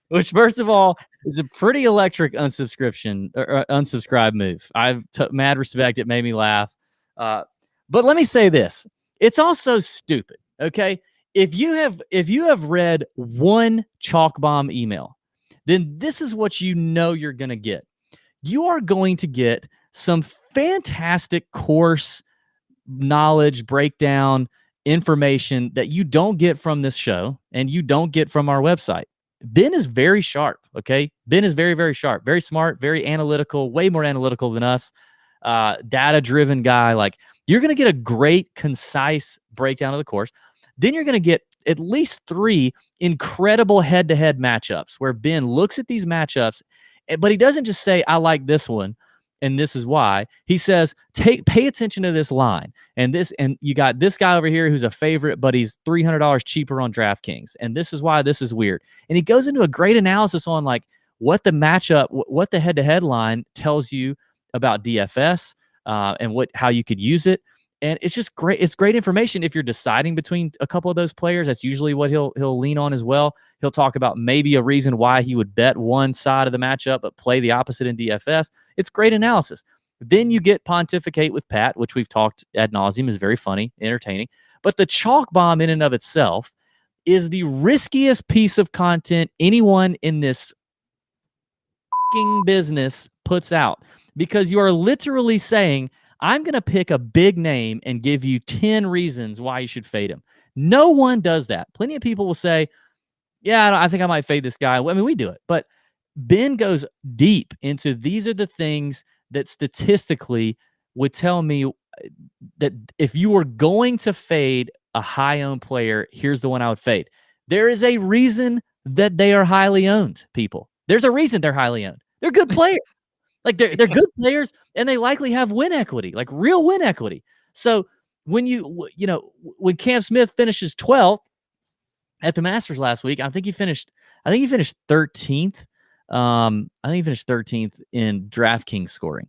Which, first of all, is a pretty electric unsubscribe move. I've mad respect. It made me laugh. But let me say this: it's also stupid. Okay, if you have read one chalk bomb email, then this is what you're going to get. You are going to get some fantastic course knowledge, breakdown, information that you don't get from this show and you don't get from our website. Ben is very sharp, okay? Ben is very, very sharp, very smart, very analytical, way more analytical than us, data-driven guy. Like, you're going to get a great, concise breakdown of the course. Then you're going to get at least 3 incredible head-to-head matchups where Ben looks at these matchups, but he doesn't just say, I like this one, and this is why. He says, pay attention to this line. And you got this guy over here who's a favorite, but he's $300 cheaper on DraftKings. And this is why this is weird. And he goes into a great analysis on like what the matchup, what the head-to-head line tells you about DFS and how you could use it. And it's just great. It's great information if you're deciding between a couple of those players. That's usually what he'll lean on as well. He'll talk about maybe a reason why he would bet one side of the matchup but play the opposite in DFS. It's great analysis. Then you get Pontificate with Pat, which we've talked ad nauseum, is very funny, entertaining. But the Chalk Bomb in and of itself is the riskiest piece of content anyone in this business puts out, because you are literally saying, I'm going to pick a big name and give you 10 reasons why you should fade him. No one does that. Plenty of people will say, yeah, I think I might fade this guy. I mean, we do it. But Ben goes deep into these are the things that statistically would tell me that if you were going to fade a high-owned player, here's the one I would fade. There is a reason that they are highly owned, people. There's a reason they're highly owned. They're good players. Like they're good players, and they likely have win equity, like real win equity. So when when Cam Smith finishes 12th at the Masters last week, I think he finished 13th. I think he finished 13th in DraftKings scoring.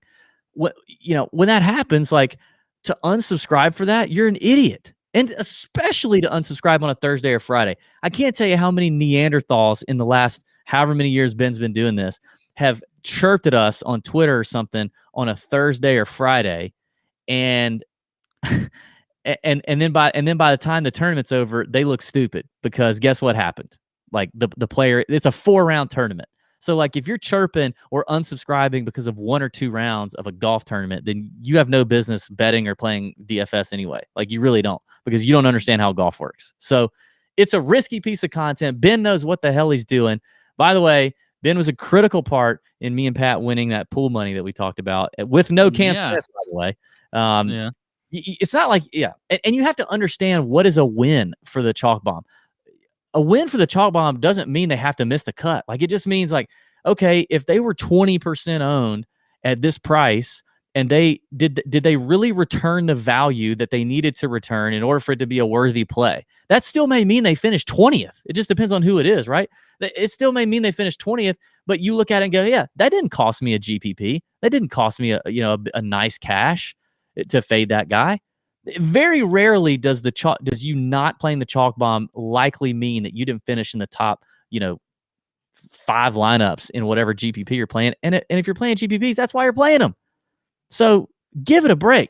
When that happens, like, to unsubscribe for that, you're an idiot. And especially to unsubscribe on a Thursday or Friday. I can't tell you how many Neanderthals in the last however many years Ben's been doing this have chirped at us on Twitter or something on a Thursday or Friday, and then by the time the tournament's over, they look stupid because guess what happened? Like the player, it's a 4-round tournament. So like if you're chirping or unsubscribing because of 1 or 2 rounds of a golf tournament, then you have no business betting or playing DFS anyway. Like you really don't, because you don't understand how golf works. So it's a risky piece of content. Ben knows what the hell he's doing. By the way, Ben was a critical part in me and Pat winning that pool money that we talked about with no Cam Smith, by the way. Yeah. It's not like, and you have to understand what is a win for the Chalk Bomb. A win for the Chalk Bomb doesn't mean they have to miss the cut. Like, it just means, like, okay, if they were 20% owned at this price, and did they really return the value that they needed to return in order for it to be a worthy play? That still may mean they finished 20th. It just depends on who it is, right? It still may mean they finished 20th, but you look at it and go, yeah, that didn't cost me a GPP. That didn't cost me a nice cash to fade that guy. Very rarely does you not playing the Chalk Bomb likely mean that you didn't finish in the top, 5 lineups in whatever GPP you're playing. And if you're playing GPPs, that's why you're playing them. So give it a break.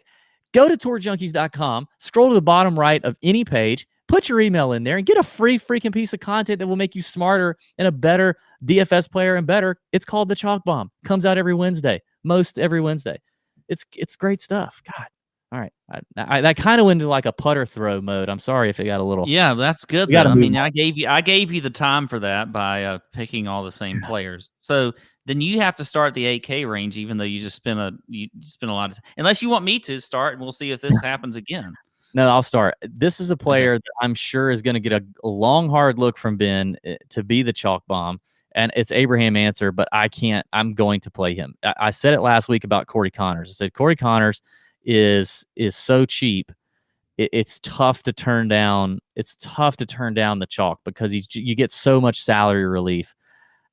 Go to tourjunkies.com, scroll to the bottom right of any page, put your email in there, and get a free freaking piece of content that will make you smarter and a better DFS player and better. It's called the Chalk Bomb. Comes out every Wednesday, most every Wednesday. It's great stuff. God. All right. That kind of went into like a putter throw mode. I'm sorry if it got a little. Yeah, that's good. I mean, I gave you the time for that by picking all the same players. So then you have to start the 8K range, even though you just spent a lot of. Unless you want me to start, and we'll see if this happens again. No, I'll start. This is a player that I'm sure is going to get a long, hard look from Ben to be the Chalk Bomb. And it's Abraham Answer, but I can't. I'm going to play him. I said it last week about Corey Connors. I said Corey Connors is so cheap. It's tough to turn down. It's tough to turn down the chalk because you get so much salary relief.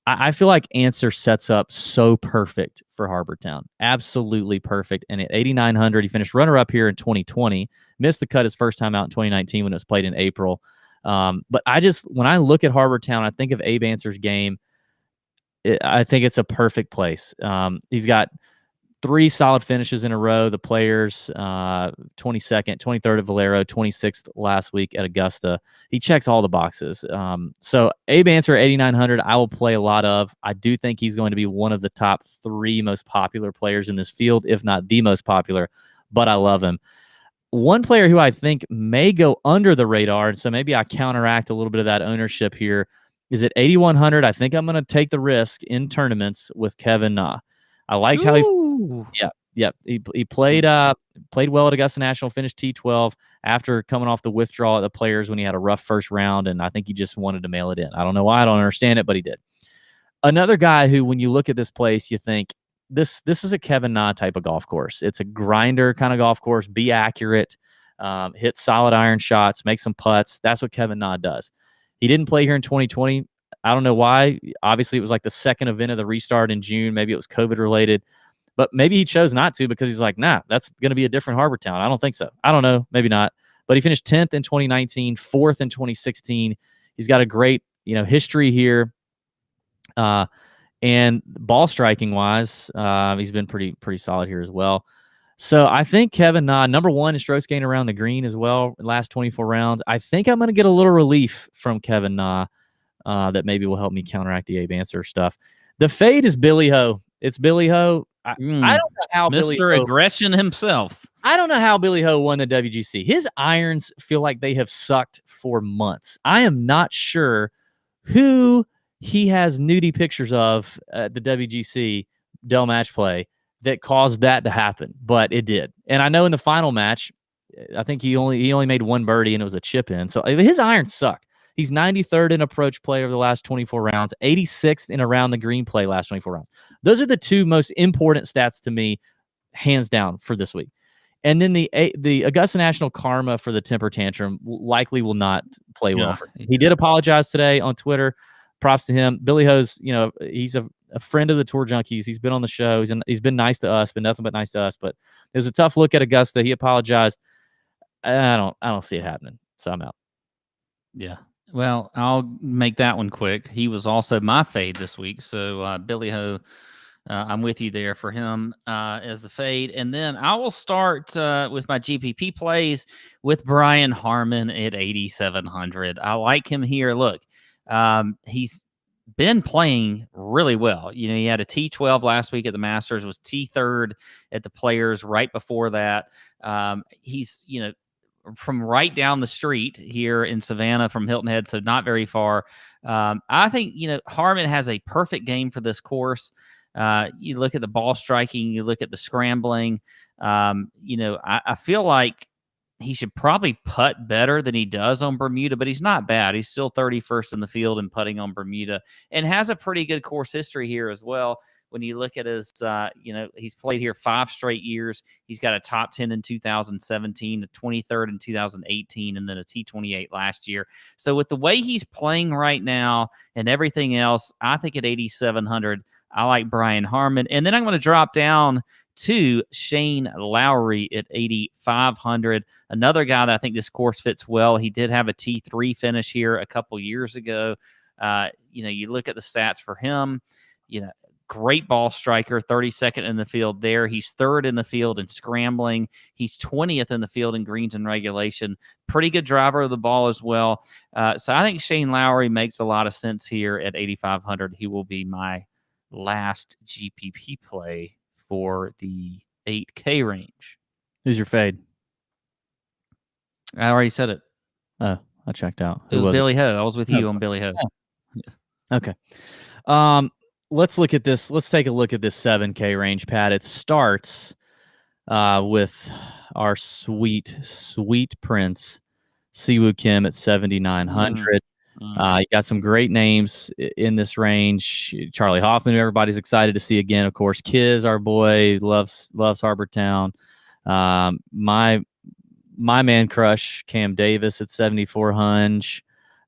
I feel like Answer sets up so perfect for Harbour Town. Absolutely perfect. And at 8,900, he finished runner-up here in 2020. Missed the cut his first time out in 2019 when it was played in April. But when I look at Harbour Town, I think of Abe Answer's game. I think it's a perfect place. He's got 3 solid finishes in a row. The Players, 22nd, 23rd at Valero, 26th last week at Augusta. He checks all the boxes. So Abe Answer, 8,900, I will play a lot of. I do think he's going to be one of the top 3 most popular players in this field, if not the most popular, but I love him. One player who I think may go under the radar, and so maybe I counteract a little bit of that ownership here, is at 8,100. I think I'm going to take the risk in tournaments with Kevin Na. I liked how he played well at Augusta National, finished T12 after coming off the withdrawal at the Players when he had a rough first round, and I think he just wanted to mail it in. I don't know why, I don't understand it, but he did. Another guy who, when you look at this place, you think this is a Kevin Na type of golf course. It's a grinder kind of golf course. Be accurate, hit solid iron shots, make some putts. That's what Kevin Na does. He didn't play here in 2020. I don't know why. Obviously, it was like the second event of the restart in June. Maybe it was COVID related. But maybe he chose not to because he's like, nah, that's going to be a different Harbor Town. I don't think so. I don't know. Maybe not. But he finished 10th in 2019, 4th in 2016. He's got a great, history here. And ball striking wise, he's been pretty solid here as well. So I think Kevin Na, number 1 in strokes gained around the green as well, last 24 rounds. I think I'm going to get a little relief from Kevin Na that maybe will help me counteract the Abe Answer stuff. The fade is Billy Ho. It's Billy Ho. I don't know how Mr. Aggression himself. I don't know how Billy Ho won the WGC. His irons feel like they have sucked for months. I am not sure who he has nudie pictures of at the WGC Dell Match Play that caused that to happen, but it did. And I know in the final match, I think he only made 1 birdie and it was a chip in. So his irons suck. He's 93rd in approach play over the last 24 rounds, 86th in around the green play last 24 rounds. Those are the 2 most important stats to me, hands down, for this week. And then the Augusta National karma for the temper tantrum likely will not play well for him. He did apologize today on Twitter. Props to him. Billy Ho's, he's a friend of the Tour Junkies. He's been on the show. He's been nice to us, been nothing but nice to us. But it was a tough look at Augusta. He apologized. I don't see it happening. So I'm out. Yeah. Well, I'll make that one quick. He was also my fade this week. So Billy Ho, I'm with you there for him as the fade. And then I will start with my GPP plays with Brian Harmon at 8,700. I like him here. Look, he's been playing really well. He had a T12 last week at the Masters, was T3rd at the Players right before that. He's, from right down the street here in Savannah from Hilton Head, so not very far. I think, Harmon has a perfect game for this course. You look at the ball striking, you look at the scrambling. I feel like he should probably putt better than he does on Bermuda, but he's not bad. He's still 31st in the field in putting on Bermuda and has a pretty good course history here as well. When you look at his, he's played here 5 straight years. He's got a top 10 in 2017, a 23rd in 2018, and then a T28 last year. So with the way he's playing right now and everything else, I think at 8,700, I like Brian Harmon. And then I'm going to drop down to Shane Lowry at 8,500. Another guy that I think this course fits well. He did have a T3 finish here a couple years ago. You look at the stats for him, great ball striker, 32nd in the field there. He's 3rd in the field in scrambling. He's 20th in the field in greens and regulation. Pretty good driver of the ball as well. So I think Shane Lowry makes a lot of sense here at 8,500. He will be my last GPP play for the 8K range. Who's your fade? I already said it. Oh, I checked out. It was Billy Ho. I was with you on Billy Ho. Yeah. Okay. Let's look at this. Let's take a look at this 7K range, Pat. It starts with our sweet prince, Siwoo Kim at 7,900. You got some great names in this range. Charlie Hoffman, who everybody's excited to see again, of course. Kiz, our boy, loves Harbor Town. My man crush, Cam Davis at 7,400.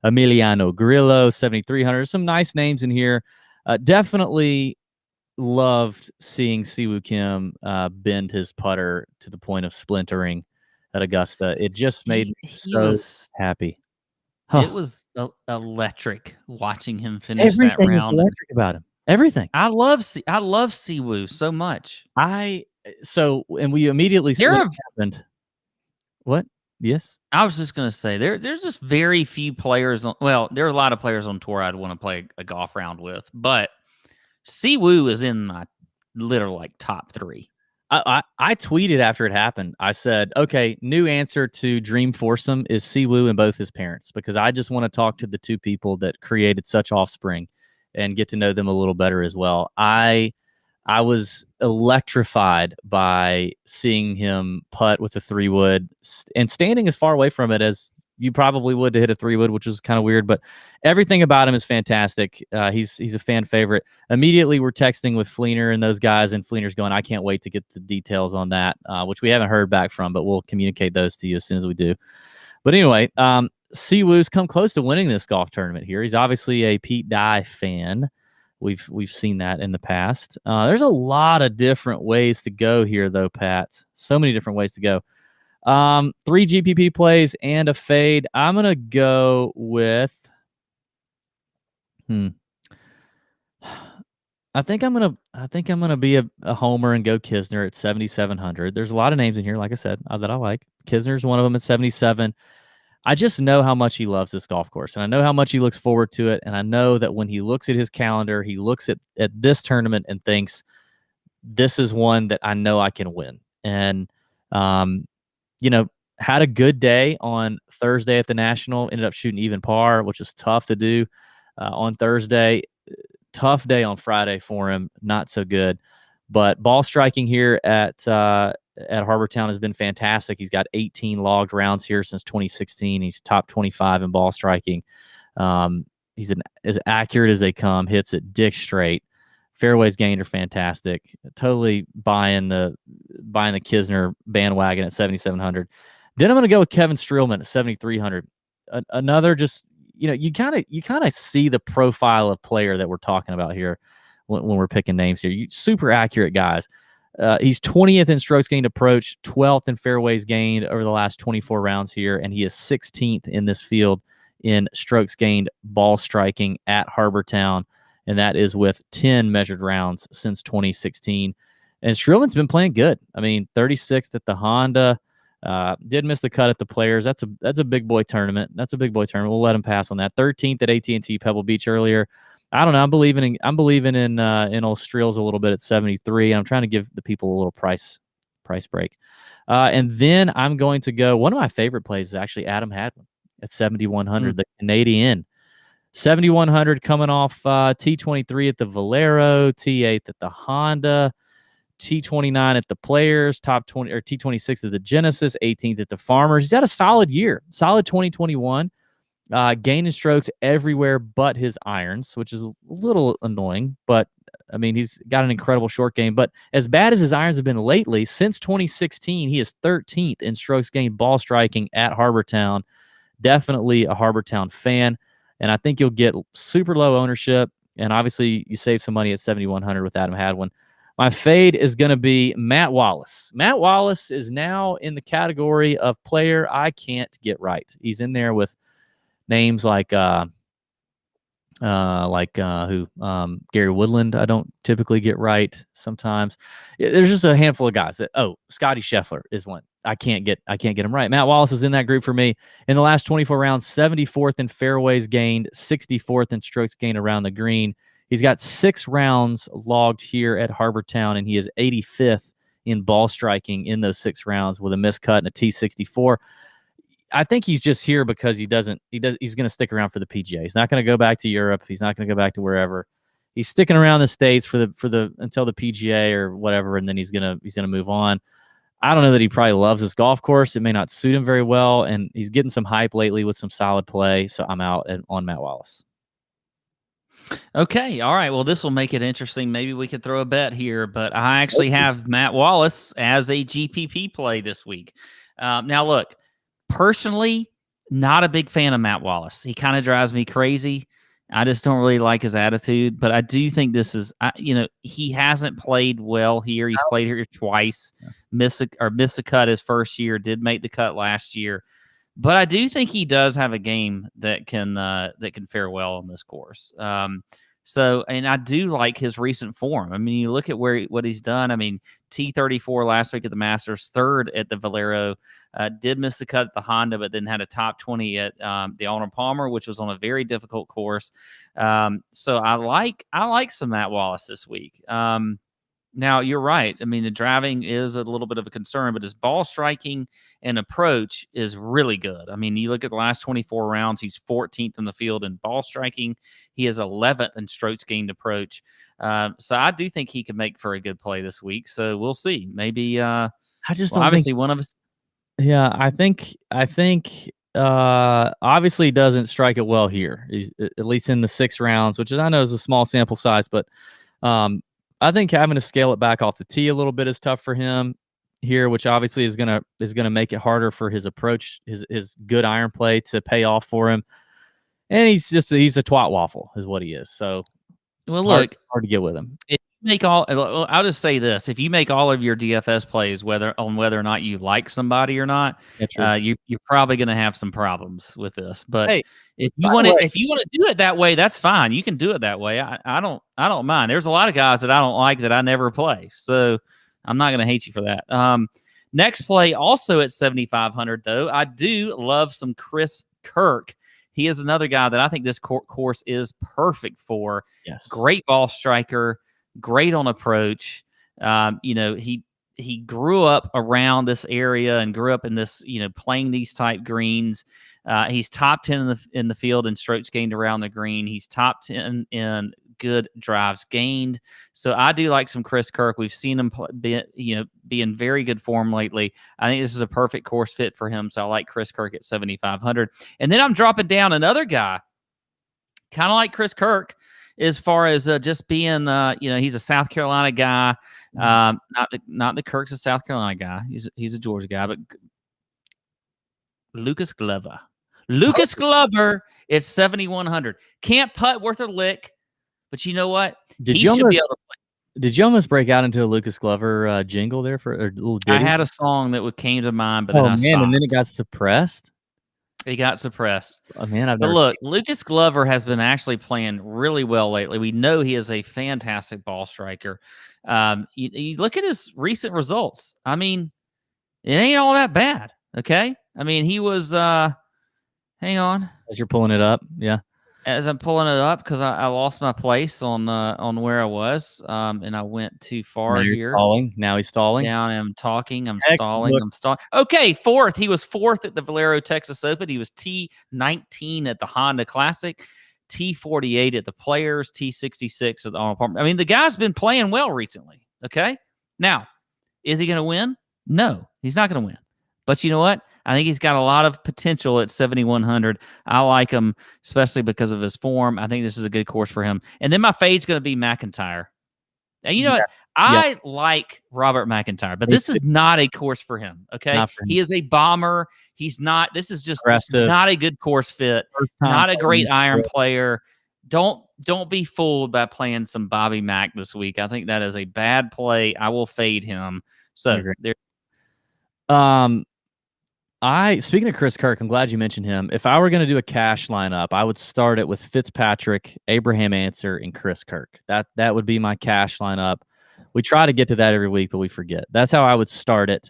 Emiliano Grillo, 7,300. Some nice names in here. Definitely loved seeing Siwoo Kim bend his putter to the point of splintering at Augusta. It just made me so happy. It was electric watching him finish that round. Everything is electric about him. Everything. I love Siwoo so much. And we immediately happened. What? Yes. I was just going to say there's just very few players there are a lot of players on tour I'd want to play a golf round with, but Siwoo is in my literal top 3. I tweeted after it happened. I said, okay, new answer to Dream Foursome is Siwoo and both his parents, because I just want to talk to the 2 people that created such offspring and get to know them a little better as well. I was electrified by seeing him putt with a 3-wood and standing as far away from it as you probably would to hit a 3-wood, which was kind of weird, but everything about him is fantastic. He's a fan favorite. Immediately, we're texting with Fleener and those guys, and Fleener's going, I can't wait to get the details on that, which we haven't heard back from, but we'll communicate those to you as soon as we do. But anyway, Siwoo's come close to winning this golf tournament here. He's obviously a Pete Dye fan, We've seen that in the past. There's a lot of different ways to go here, though, Pat. So many different ways to go. 3 GPP plays and a fade. I'm gonna go with. I think I'm gonna be a homer and go Kisner at 7,700. There's a lot of names in here, like I said, that I like. Kisner's one of them at 77. I just know how much he loves this golf course, and I know how much he looks forward to it. And I know that when he looks at his calendar, he looks at this tournament and thinks, this is one that I know I can win. And, had a good day on Thursday at the National, ended up shooting even par, which was tough to do on Thursday. Tough day on Friday for him, not so good. But ball striking here at Harbortown has been fantastic. He's got 18 logged rounds here since 2016. He's top 25 in ball striking. He's as accurate as they come. Hits it dick straight. Fairways gained are fantastic. Totally buying the Kisner bandwagon at 7,700. Then I'm going to go with Kevin Strielman at 7,300. Another just, you kind of see the profile of player that we're talking about here when we're picking names here. Super accurate guys. He's 20th in strokes gained approach, 12th in fairways gained over the last 24 rounds here, and he is 16th in this field in strokes gained ball striking at Harbortown, and that is with 10 measured rounds since 2016. And Strielman's been playing good. I mean, 36th at the Honda. Did miss the cut at the Players. That's a big boy tournament. We'll let him pass on that. 13th at AT&T Pebble Beach earlier. I don't know. I'm believing in old Striels a little bit at 73. And I'm trying to give the people a little price break. And then I'm going to go. One of my favorite plays is actually Adam Hatman at 7,100, the Canadian. 7,100 coming off T23 at the Valero, T8 at the Honda, T29 at the Players, top 20 or T26 at the Genesis, 18th at the Farmers. He's had a solid year, solid 2021. Gaining strokes everywhere but his irons, which is a little annoying. But I mean, he's got an incredible short game. But as bad as his irons have been lately, since 2016, he is 13th in strokes gained ball striking at Harbortown. Definitely a Harbortown fan, and I think you'll get super low ownership. And obviously, you save some money at 7,100 with Adam Hadwin. My fade is going to be Matt Wallace. Matt Wallace is now in the category of player I can't get right. He's in there with names like Gary Woodland. I don't typically get right sometimes. There's just a handful of guys that. Scotty Scheffler is one. I can't get him right. Matt Wallace is in that group for me. In the last 24 rounds, 74th in fairways gained, 64th in strokes gained around the green. He's got 6 rounds logged here at Harbortown, and he is 85th in ball striking in those 6 rounds with a missed cut and a T64. I think he's just here because he's going to stick around for the PGA. He's not going to go back to Europe. He's not going to go back to wherever. He's sticking around the States until the PGA or whatever, and then he's going to move on. I don't know that he probably loves this golf course. It may not suit him very well, and he's getting some hype lately with some solid play, so I'm out on Matt Wallace. Okay. All right. Well, this will make it interesting. Maybe we could throw a bet here, but I actually have Matt Wallace as a GPP play this week. Now, look, personally, not a big fan of Matt Wallace. He kind of drives me crazy. I just don't really like his attitude, but I do think this is, he hasn't played well here. He's played here twice, missed a cut his first year, did make the cut last year. But I do think he does have a game that can fare well on this course. And I do like his recent form. I mean, you look at what he's done. I mean, T34 last week at the Masters, 3rd at the Valero, did miss the cut at the Honda, but then had a top 20 at the Arnold Palmer, which was on a very difficult course. So I like some Matt Wallace this week. Now, you're right. I mean, the driving is a little bit of a concern, but his ball striking and approach is really good. I mean, you look at the last 24 rounds, he's 14th in the field in ball striking. He is 11th in strokes gained approach. So I do think he can make for a good play this week. So we'll see. Maybe obviously one of us. Yeah, I think obviously doesn't strike it well here. He's at least in the 6 rounds, which I know is a small sample size, but I think having to scale it back off the tee a little bit is tough for him here, which obviously is gonna make it harder for his approach, his good iron play to pay off for him. And he's a twat waffle is what he is. So Well, look, hard to get with him. if you make all, I'll just say this: if you make all of your DFS plays, whether or not you like somebody or not, you're probably going to have some problems with this. But Hey, if you want to do it that way, that's fine. You can do it that way. I don't mind. There's a lot of guys that I don't like that I never play, so I'm not going to hate you for that. Next play, also at 7,500 though, I do love some Chris Kirk. He is another guy that I think this course is perfect for. Yes. Great ball striker, great on approach. He grew up around this area and grew up in this, playing these type greens. He's top 10 in the field in strokes gained around the green. He's top 10 in good drives gained. So I do like some Chris Kirk. We've seen him be in very good form lately. I think this is a perfect course fit for him. So I like Chris Kirk at 7,500. And then I'm dropping down another guy, kind of like Chris Kirk, as far as just being, he's a South Carolina guy. Not the Kirk's a South Carolina guy. He's a Georgia guy, but Lucas Glover. Lucas Glover is 7,100. Can't putt worth a lick, but you know what? He should be able to play. Did you almost break out into a Lucas Glover jingle there for a little ditty? I had a song that came to mind, but then I stopped. And then it got suppressed. He got suppressed. Oh, man, but look, Lucas Glover has been actually playing really well lately. We know he is a fantastic ball striker. You look at his recent results. I mean, it ain't all that bad. Okay. I mean, he was, hang on. As you're pulling it up. Yeah. As I'm pulling it up, because I lost my place on where I was, and I went too far here. Now he's stalling. Down, I'm talking. I'm stalling. Okay, fourth. He was fourth at the Valero Texas Open. He was T19 at the Honda Classic, T48 at the Players, T66 at the Arnold Palmer. I mean, the guy's been playing well recently. Okay, now is he going to win? No, he's not going to win. But you know what? I think he's got a lot of potential at 7,100. I like him, especially because of his form. I think this is a good course for him. And then my fade's going to be McIntyre. And you know what? I like Robert McIntyre, but this is not a course for him. Okay, he is a bomber. He's not. This is just not a good course fit. Not a great iron player. Don't be fooled by playing some Bobby Mack this week. I think that is a bad play. I will fade him. So there. Speaking of Chris Kirk, I'm glad you mentioned him. If I were going to do a cash lineup, I would start it with Fitzpatrick, Abraham Answer, and Chris Kirk. That would be my cash lineup. We try to get to that every week, but we forget. That's how I would start it.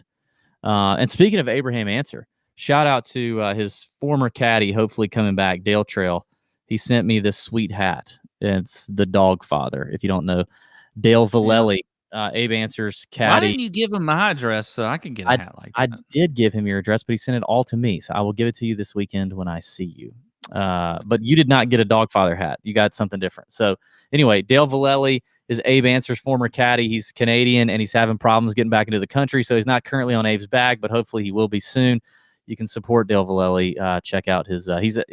And speaking of Abraham Answer, shout out to his former caddy, hopefully coming back, Dale Trail. He sent me this sweet hat. It's the Dog Father, if you don't know. Dale Valeli. Abe Answer's caddy. Why didn't you give him my address so I could get a hat like that? I did give him your address, but he sent it all to me. So I will give it to you this weekend when I see you. But you did not get a Dogfather hat. You got something different. So anyway, Dale Valeli is Abe Answer's former caddy. He's Canadian, and he's having problems getting back into the country. So he's not currently on Abe's bag, but hopefully he will be soon. You can support Dale Valeli. Check out his.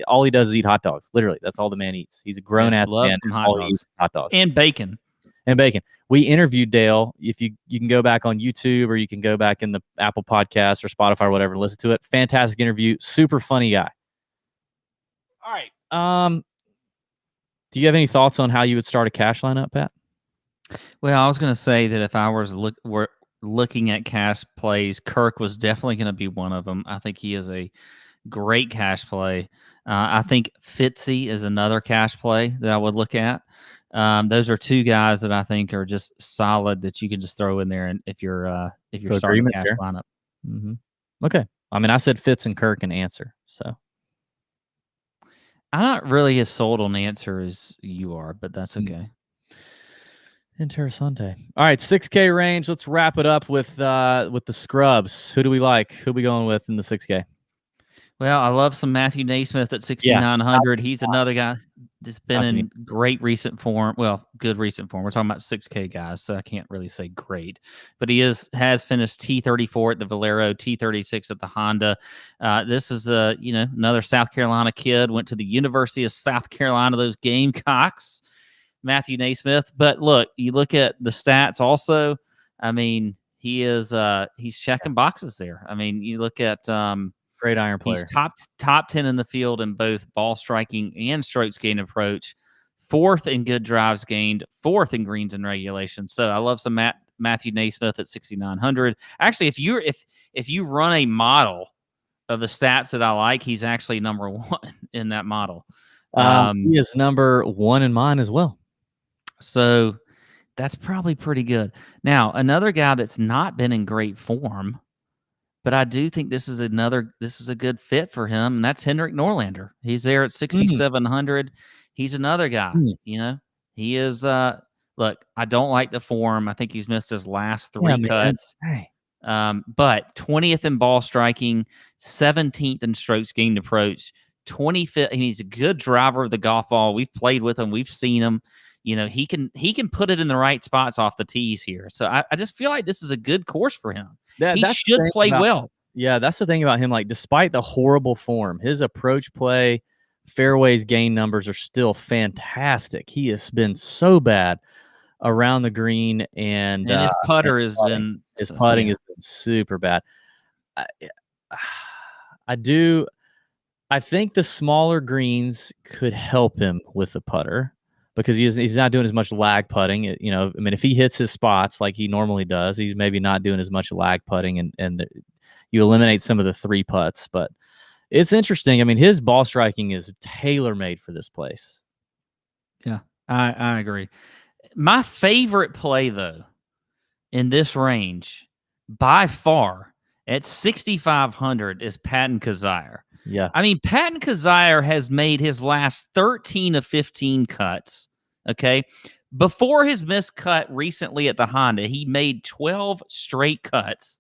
All he does is eat hot dogs. Literally, that's all the man eats. He's a grown-ass man. Hot dogs and bacon. And bacon. We interviewed Dale. If you can go back on YouTube, or you can go back in the Apple Podcast or Spotify or whatever and listen to it. Fantastic interview. Super funny guy. All right. Do you have any thoughts on how you would start a cash lineup, Pat? Well, I was going to say that if I was looking at cash plays, Kirk was definitely going to be one of them. I think he is a great cash play. I think Fitzy is another cash play that I would look at. Those are two guys that I think are just solid that you can just throw in there, and if you're starting a cash lineup. Mm-hmm. Okay. I mean, I said Fitz and Kirk and Answer, so I'm not really as sold on Answer as you are, but that's okay. Interessante. All right, 6K range. Let's wrap it up with the scrubs. Who do we like? Who are we going with in the 6K? Well, I love some Matthew Naysmith at 6,900. He's another guy that's been in great recent form. Well, good recent form. We're talking about 6K guys, so I can't really say great. But he has finished T34 at the Valero, T36 at the Honda. This is another South Carolina kid. Went to the University of South Carolina, those Gamecocks, Matthew Naysmith. But look, you look at the stats also. I mean, he's checking boxes there. I mean, you look at great iron player. He's top 10 in the field in both ball striking and strokes gained approach. 4th in good drives gained, 4th in greens and regulation. So I love some Matthew Naysmith at 6,900. Actually, if you run a model of the stats that I like, he's actually number 1 in that model. He is number 1 in mine as well. So that's probably pretty good. Now, another guy that's not been in great form, but I do think this is a good fit for him, and that's Henrik Norlander. He's there at 6,700. He's another guy, He is look, I don't like the form. I think he's missed his last 3 cuts. Hey. But 20th in ball striking, 17th in strokes gained approach, 25th, and he's a good driver of the golf ball. We've played with him, we've seen him. He can put it in the right spots off the tees here. So I just feel like this is a good course for him. He should play well. Yeah, that's the thing about him. Like, despite the horrible form, his approach play, fairways gain numbers are still fantastic. He has been so bad around the green, and his putter has been super bad. I think the smaller greens could help him with the putter, because he's not doing as much lag putting. If he hits his spots like he normally does, he's maybe not doing as much lag putting, and you eliminate some of the 3 putts. But it's interesting. I mean, his ball striking is tailor-made for this place. Yeah, I agree. My favorite play, though, in this range, by far, at 6,500, is Patton Kizzire. Yeah. I mean, Patton Kizzire has made his last 13 of 15 cuts, okay? Before his missed cut recently at the Honda, he made 12 straight cuts.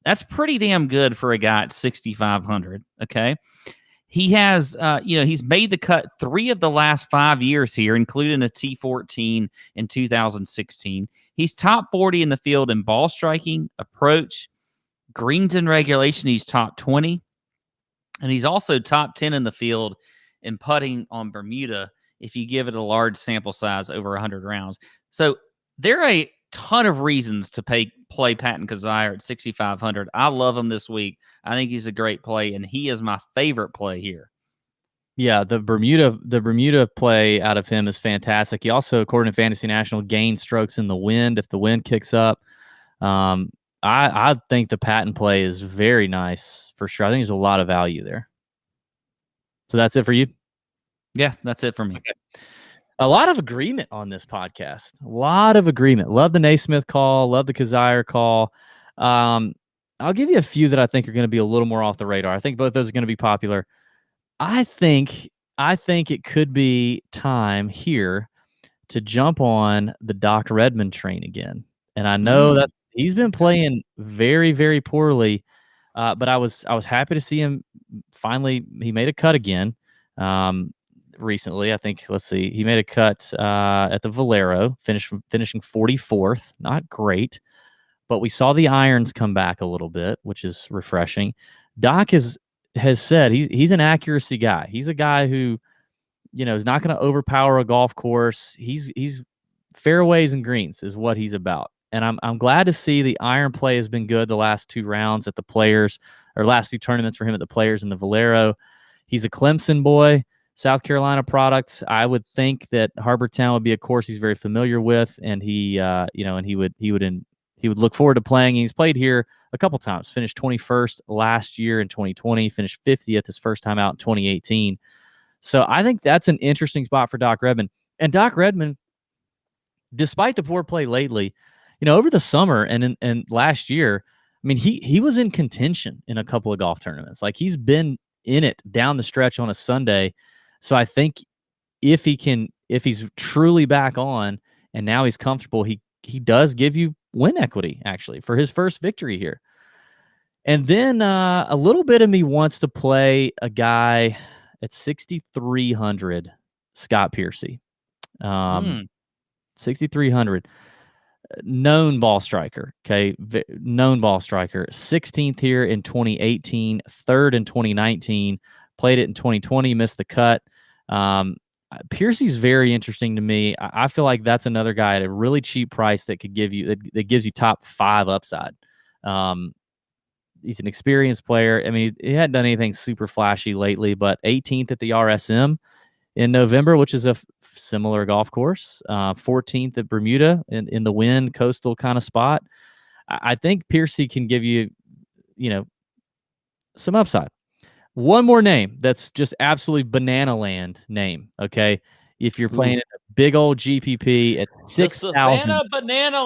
That's pretty damn good for a guy at 6,500, okay? He has, he's made the cut 3 of the last 5 years here, including a T14 in 2016. He's top 40 in the field in ball striking, approach, greens and regulation. He's top 20. And he's also top 10 in the field in putting on Bermuda if you give it a large sample size over 100 rounds. So there are a ton of reasons to play Patton Kizzire at 6,500. I love him this week. I think he's a great play, and he is my favorite play here. Yeah, the Bermuda play out of him is fantastic. He also, according to Fantasy National, gains strokes in the wind if the wind kicks up. I think the Patton play is very nice for sure. I think there's a lot of value there. So that's it for you? Yeah, that's it for me. Okay. A lot of agreement on this podcast. A lot of agreement. Love the Naysmith call. Love the Kizzire call. I'll give you a few that I think are going to be a little more off the radar. I think both those are going to be popular. I think it could be time here to jump on the Doc Redman train again. And I know that he's been playing very, very poorly, but I was happy to see him finally. He made a cut again recently. I think, let's see, he made a cut at the Valero, finishing 44th. Not great, but we saw the irons come back a little bit, which is refreshing. Doc has said he's an accuracy guy. He's a guy who, is not going to overpower a golf course. He's fairways and greens is what he's about. And I'm glad to see the iron play has been good the last 2 rounds at the Players, or last 2 tournaments for him at the Players and the Valero. He's a Clemson boy, South Carolina product. I would think that Harbor Town would be a course he's very familiar with, and he would look forward to playing. He's played here a couple times. Finished 21st last year in 2020. Finished 50th his first time out in 2018. So I think that's an interesting spot for Doc Redman. And Doc Redman, despite the poor play lately, over the summer and last year, I mean, he was in contention in a couple of golf tournaments. Like, he's been in it down the stretch on a Sunday. So I think if he's truly back on and now he's comfortable, he does give you win equity, actually, for his first victory here. And then a little bit of me wants to play a guy at 6,300, Scott Piercy. 6,300. Known ball striker, okay? Known ball striker. 16th here in 2018, 3rd in 2019, played it in 2020, missed the cut. Piercy's very interesting to me. I feel like that's another guy at a really cheap price that could give you that gives you top 5 upside. He's an experienced player. I mean, he hadn't done anything super flashy lately, but 18th at the RSM in November, which is a similar golf course. 14th at Bermuda in the wind coastal kind of spot. I think Piercy can give you, some upside. One more name that's just absolutely banana land name. Okay, if you're playing in a big old GPP at 6,000, Savannah Banana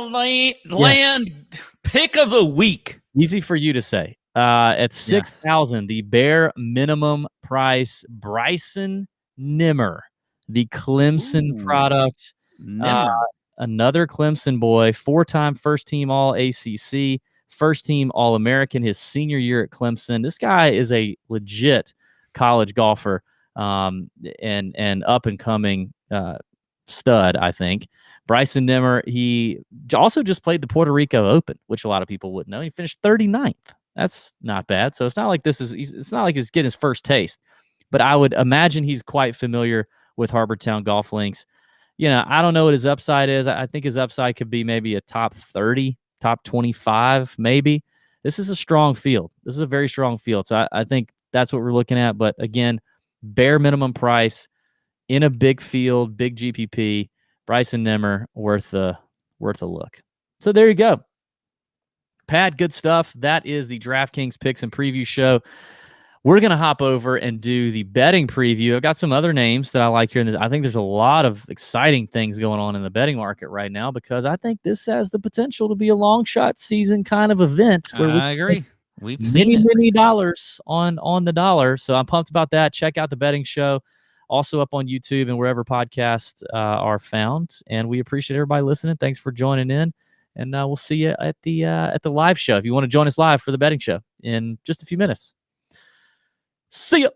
Land pick of the week. Easy for you to say. At 6,000, the bare minimum price, Bryson Nimmer, the Clemson product. Another Clemson boy, 4-time first-team All-ACC, first-team All-American his senior year at Clemson. This guy is a legit college golfer and up-and-coming stud, I think. Bryson Nimmer, he also just played the Puerto Rico Open, which a lot of people wouldn't know. He finished 39th. That's not bad. So it's not like it's not like he's getting his first taste, but I would imagine he's quite familiar with Harbortown golf links. I don't know what his upside is. I think his upside could be maybe a top 30, top 25, maybe. This is a strong field. This is a very strong field. So I think that's what we're looking at. But again, bare minimum price in a big field, big GPP, Bryson Nimmer worth a look. So there you go. Pat, good stuff. That is the DraftKings Picks and Preview show. We're going to hop over and do the betting preview. I've got some other names that I like here. I think there's a lot of exciting things going on in the betting market right now because I think this has the potential to be a long shot season kind of event. Where I agree. We've seen many dollars on the dollar. So I'm pumped about that. Check out the betting show. Also up on YouTube and wherever podcasts are found. And we appreciate everybody listening. Thanks for joining in. And we'll see you at the live show if you want to join us live for the betting show in just a few minutes. See ya.